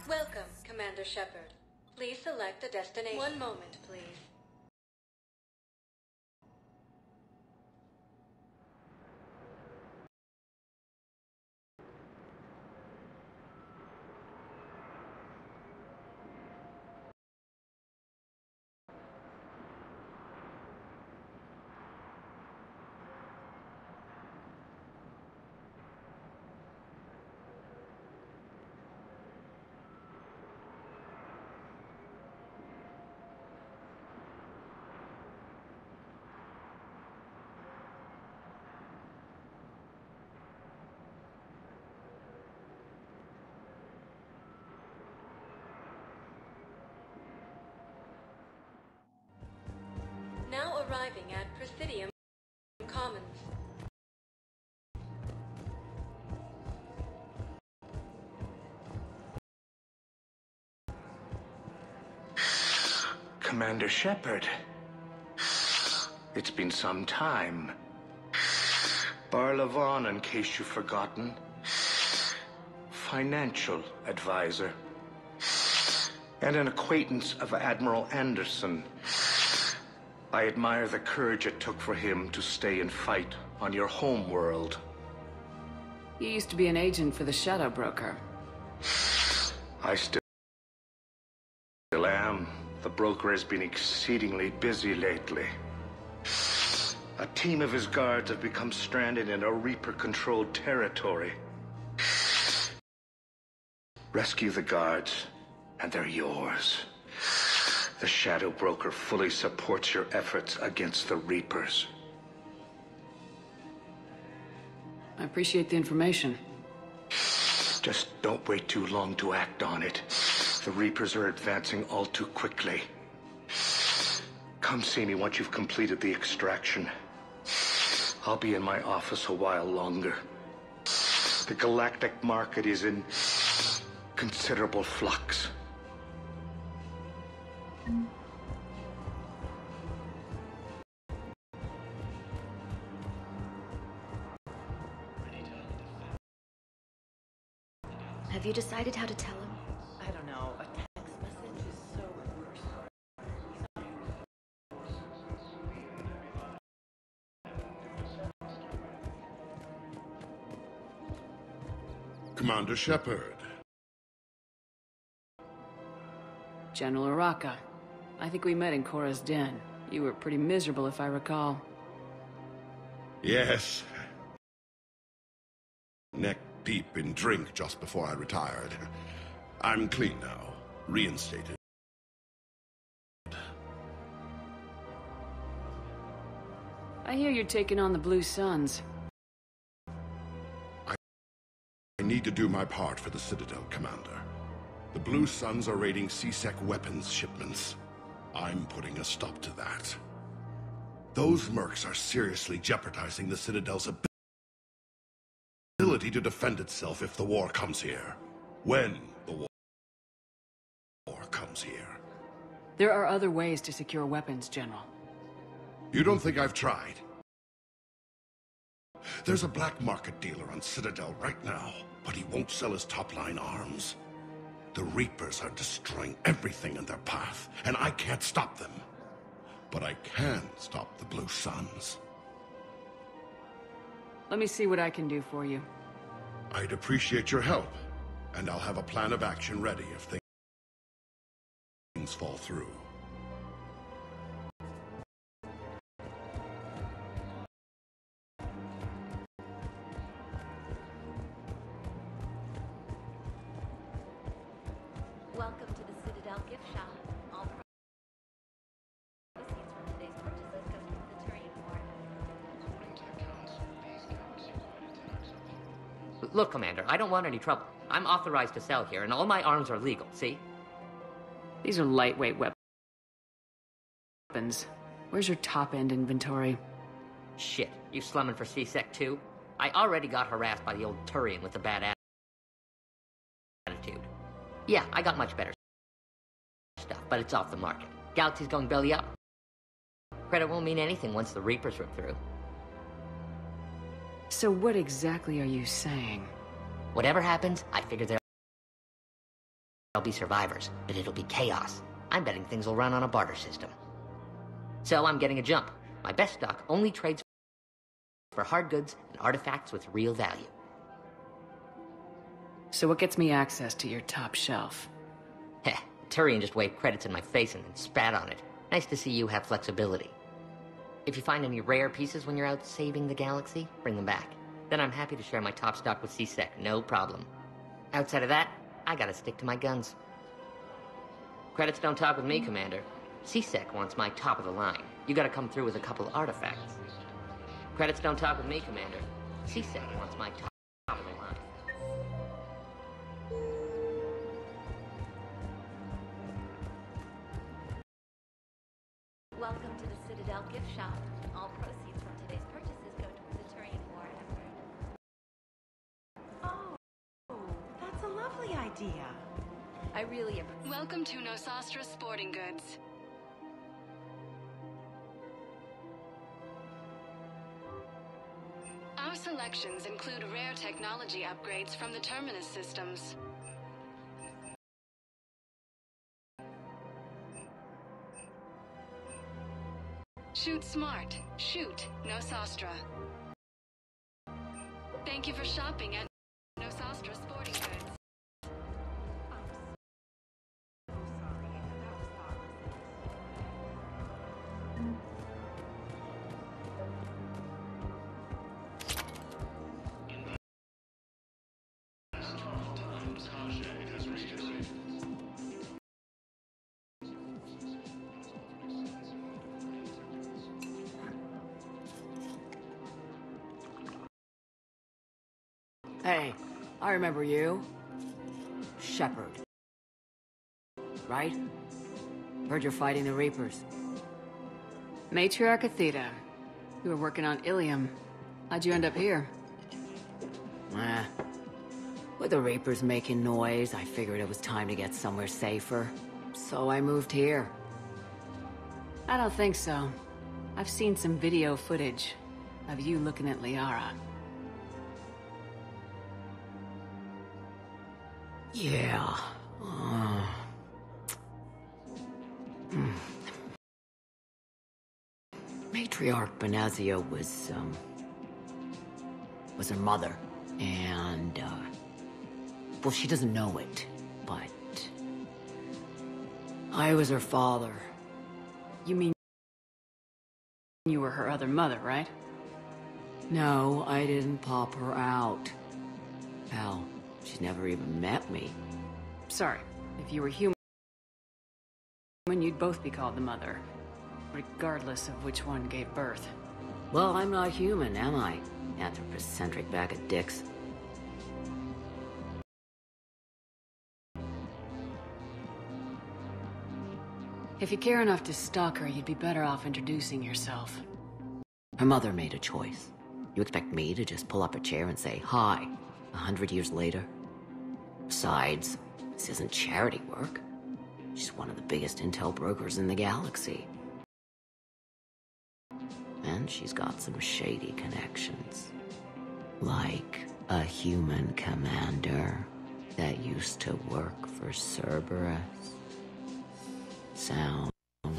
Welcome, Commander Shepard. Please select a destination. One moment, please. arriving at Presidium Commons. Commander Shepard. It's been some time. Barlavon, in case you've forgotten. Financial advisor. And an acquaintance of Admiral Anderson. I admire the courage it took for him to stay and fight on your home world. You used to be an agent for the Shadow Broker. I still am. The broker has been exceedingly busy lately. A team of his guards have become stranded in a Reaper-controlled territory. Rescue the guards, and they're yours. The Shadow Broker fully supports your efforts against the Reapers. I appreciate the information. Just don't wait too long to act on it. The Reapers are advancing all too quickly. Come see me once you've completed the extraction. I'll be in my office a while longer. The galactic market is in considerable flux. Have you decided how to tell him? I don't know. A text message is so impersonal. Commander Shepard. General Araka. I think we met in Korra's den. You were pretty miserable, if I recall. Yes. Neck deep in drink just before I retired. I'm clean now. Reinstated. I hear you're taking on the Blue Suns. I need to do my part for the Citadel, Commander. The Blue Suns are raiding C-Sec weapons shipments. I'm putting a stop to that. Those mercs are seriously jeopardizing the Citadel's ability to defend itself if the war comes here. When the war comes here. There are other ways to secure weapons, General. You don't think I've tried? There's a black market dealer on Citadel right now, but he won't sell his top-line arms. The Reapers are destroying everything in their path, and I can't stop them. But I can stop the Blue Suns. Let me see what I can do for you. I'd appreciate your help, and I'll have a plan of action ready if things fall through. Welcome to the Citadel gift shop. All proceeds from today's purchases go to the Turian War. Look, Commander, I don't want any trouble. I'm authorized to sell here, and all my arms are legal, see? These are lightweight weapons. Where's your top-end inventory? Shit, you slumming for C-Sec too? I already got harassed by the old Turian with a bad attitude. Yeah, I got much better stuff, but it's off the market. Galaxy's going belly up. Credit won't mean anything once the Reapers rip through. So what exactly are you saying? Whatever happens, I figure there'll be survivors, but it'll be chaos. I'm betting things will run on a barter system. So I'm getting a jump. My best stock only trades for hard goods and artifacts with real value. So what gets me access to your top shelf? Heh, Turian just waved credits in my face and then spat on it. Nice to see you have flexibility. If you find any rare pieces when you're out saving the galaxy, bring them back. Then I'm happy to share my top stock with C-Sec, no problem. Outside of that, I gotta stick to my guns. Credits don't talk with me, Commander. C-Sec wants my top of the line. You gotta come through with a couple artifacts. Credits don't talk with me, Commander. C-Sec wants my top of the line. Welcome to the Citadel gift shop. idea. I really Welcome to Nosastra Sporting Goods. Our selections include rare technology upgrades from the Terminus systems. Shoot smart. Shoot Nosastra. Thank you for shopping at Nosastra Sporting Goods. Hey, I remember you. Shepard. Right? Heard you're fighting the Reapers. Matriarch Athena. You were working on Ilium. How'd you end up here? With the Reapers making noise, I figured it was time to get somewhere safer. So I moved here. I don't think so. I've seen some video footage of you looking at Liara. Yeah. Matriarch Benazia was her mother. And, well, she doesn't know it, but I was her father. You mean you were her other mother, right? No, I didn't pop her out. Hell, she's never even met me. Sorry, if you were human, you'd both be called the mother, regardless of which one gave birth. Well, I'm not human, am I? Anthropocentric bag of dicks. If you care enough to stalk her, you'd be better off introducing yourself. Her mother made a choice. You expect me to just pull up a chair and say hi 100 years later? Besides, this isn't charity work. She's one of the biggest intel brokers in the galaxy. And she's got some shady connections. Like a human commander that used to work for Cerberus. Sound.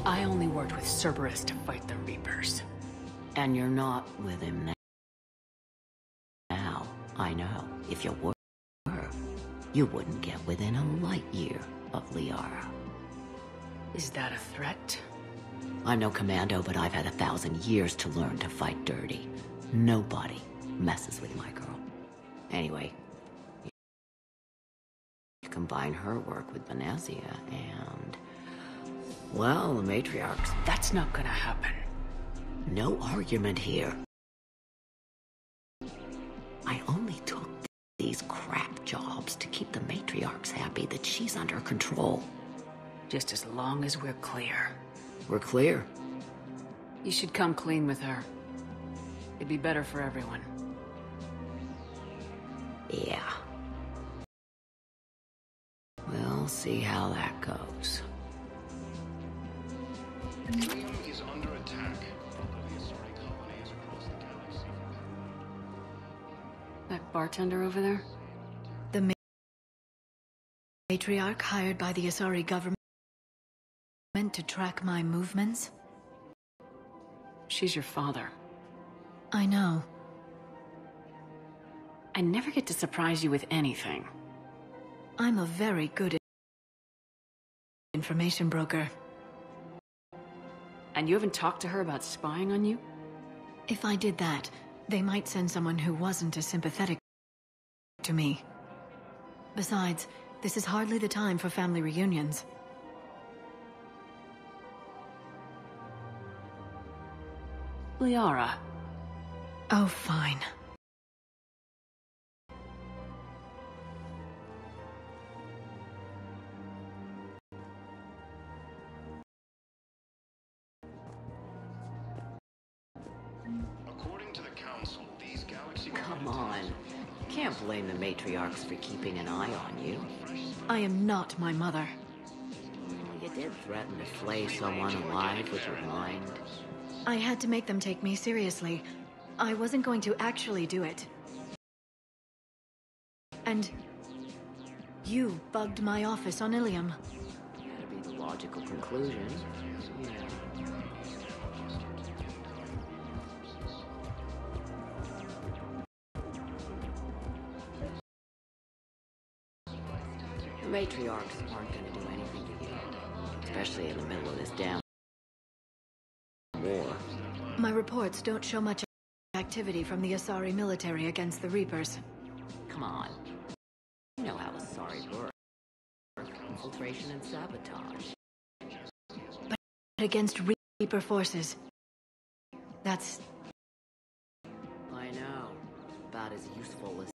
I only worked with Cerberus to fight the Reapers. And you're not with him now. I know. If you were, you wouldn't get within a light year of Liara. Is that a threat? I'm no commando, but I've had 1,000 years to learn to fight dirty. Nobody messes with my girl. Anyway, you combine her work with Benazia and... well, the matriarchs... That's not gonna happen. No argument here. I only took these crap jobs to keep the matriarchs happy that she's under control. Just as long as we're clear. We're clear. You should come clean with her. It'd be better for everyone. Yeah. We'll see how that goes. Ilium is under attack. The Asari colonies across the galaxy. That bartender over there? The matriarch hired by the Asari government to track my movements? She's your father. I know. I never get to surprise you with anything. I'm a very good information broker. And you haven't talked to her about spying on you? If I did that, they might send someone who wasn't as sympathetic to me. Besides, this is hardly the time for family reunions. Liara. Oh, fine. According to the Council, these galaxy... Come on. Can't blame the matriarchs for keeping an eye on you. I am not my mother. Well, you did threaten to flay someone alive with your mind. I had to make them take me seriously. I wasn't going to actually do it. And you bugged my office on Ilium. That'd be the logical conclusion. Yeah. The matriarchs aren't going to do anything to you, especially in the middle of this damn war. My reports don't show much activity from the Asari military against the Reapers. Come on. You know how Asari work. Infiltration and sabotage. But against Reaper forces, that's... I know. About as useful as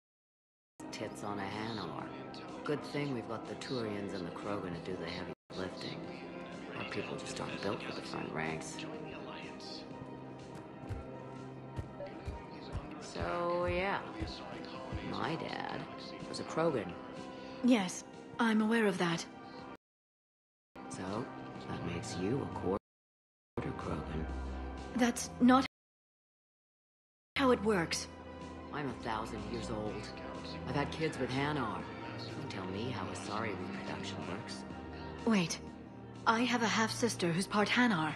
tits on a Hanar. Good thing we've got the Turians and the Krogan to do the heavy lifting. Our people just aren't built for the front ranks. So, yeah. My dad was a Krogan. Yes, I'm aware of that. So, that makes you a quarter Krogan. That's not how it works. I'm 1,000 years old. I've had kids with Hanar. Don't tell me how Asari reproduction works. Wait, I have a half-sister who's part Hanar.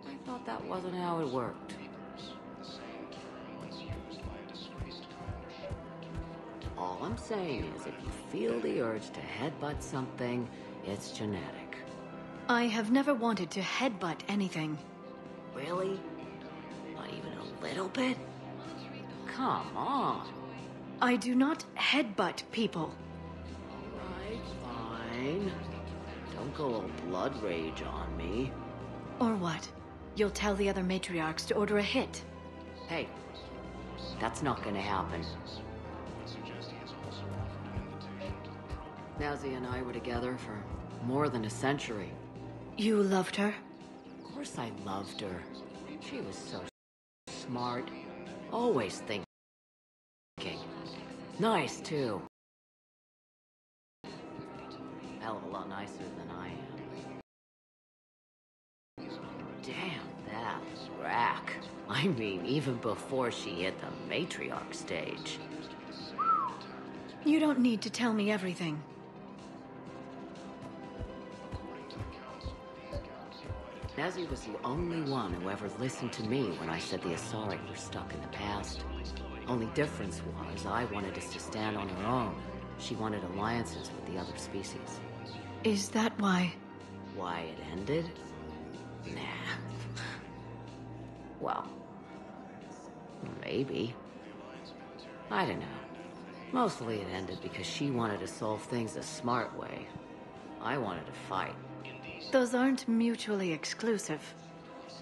I thought that wasn't how it worked. All I'm saying is if you feel the urge to headbutt something, it's genetic. I have never wanted to headbutt anything. Really? Not even a little bit? Come on. I do not headbutt people. Alright, fine. Don't go all blood rage on me. Or what? You'll tell the other matriarchs to order a hit. Hey, that's not gonna happen. Nazi and I were together for more than a century. You loved her? Of course I loved her. She was so smart. Always thinking. Nice, too. Hell of a lot nicer than I am. Damn, that rack. I mean, even before she hit the matriarch stage. You don't need to tell me everything. Nazi was the only one who ever listened to me when I said the Asari were stuck in the past. Only difference was I wanted us to stand on our own. She wanted alliances with the other species. Is that why? Why it ended? Nah. Well, maybe. I don't know. Mostly it ended because she wanted to solve things the smart way. I wanted to fight. Those aren't mutually exclusive.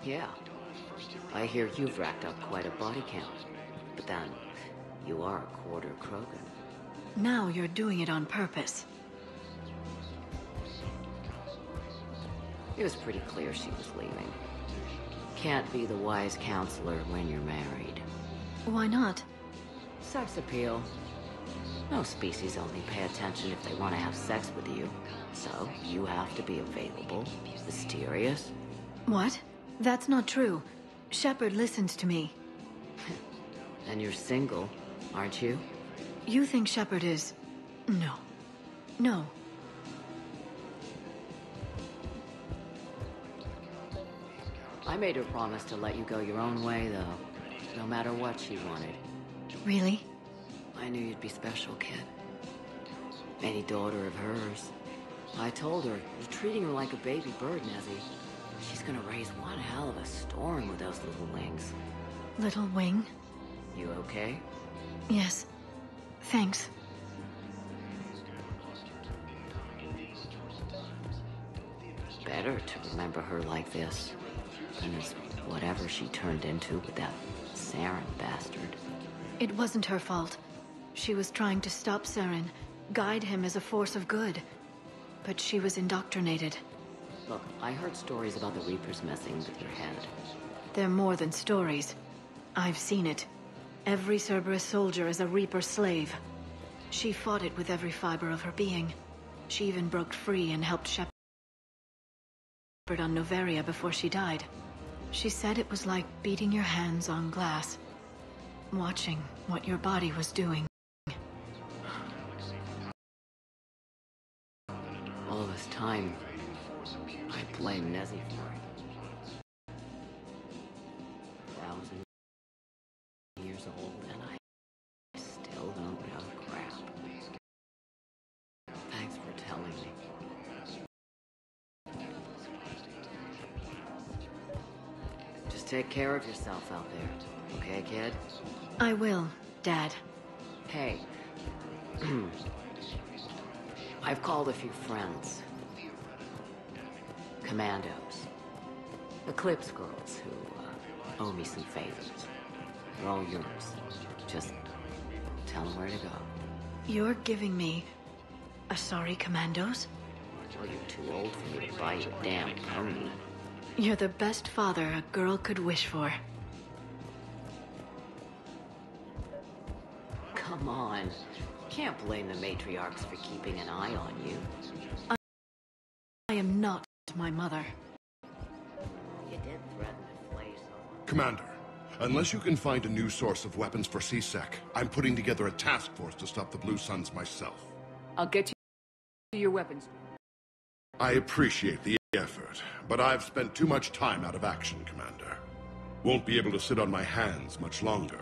Yeah. I hear you've racked up quite a body count. But then, you are a quarter Krogan. Now you're doing it on purpose. It was pretty clear she was leaving. Can't be the wise counselor when you're married. Why not? Sex appeal. No species only pay attention if they want to have sex with you. So, you have to be available, mysterious. What? That's not true. Shepard listens to me. And you're single, aren't you? You think Shepard is... No. No. I made her promise to let you go your own way, though. No matter what she wanted. Really? I knew you'd be special, kid. Any daughter of hers. I told her, you're treating her like a baby bird, Nezzy. She's gonna raise one hell of a storm with those little wings. Little wing? You okay? Yes. Thanks. Better to remember her like this than as whatever she turned into with that Saren bastard. It wasn't her fault. She was trying to stop Saren, guide him as a force of good. But she was indoctrinated. Look, I heard stories about the Reapers messing with your head. They're more than stories. I've seen it. Every Cerberus soldier is a Reaper slave. She fought it with every fiber of her being. She even broke free and helped Shepard on Noveria before she died. She said it was like beating your hands on glass, watching what your body was doing. All this time, I blame Nezzy for it. 1,000 years old, and I still don't know crap. Thanks for telling me. Just take care of yourself out there, okay, kid? I will, Dad. Hey. I've called a few friends. Commandos. Eclipse girls who owe me some favors. They're all yours. Just tell them where to go. You're giving me Asari Commandos? Well, you're too old for me to buy you a damn pony. You're the best father a girl could wish for. Come on. Can't blame the matriarchs for keeping an eye on you. I am not my mother. You did threaten to flay someone. Commander, unless you can find a new source of weapons for C-Sec, I'm putting together a task force to stop the Blue Suns myself. I'll get you your weapons. I appreciate the effort, but I've spent too much time out of action, Commander. Won't be able to sit on my hands much longer.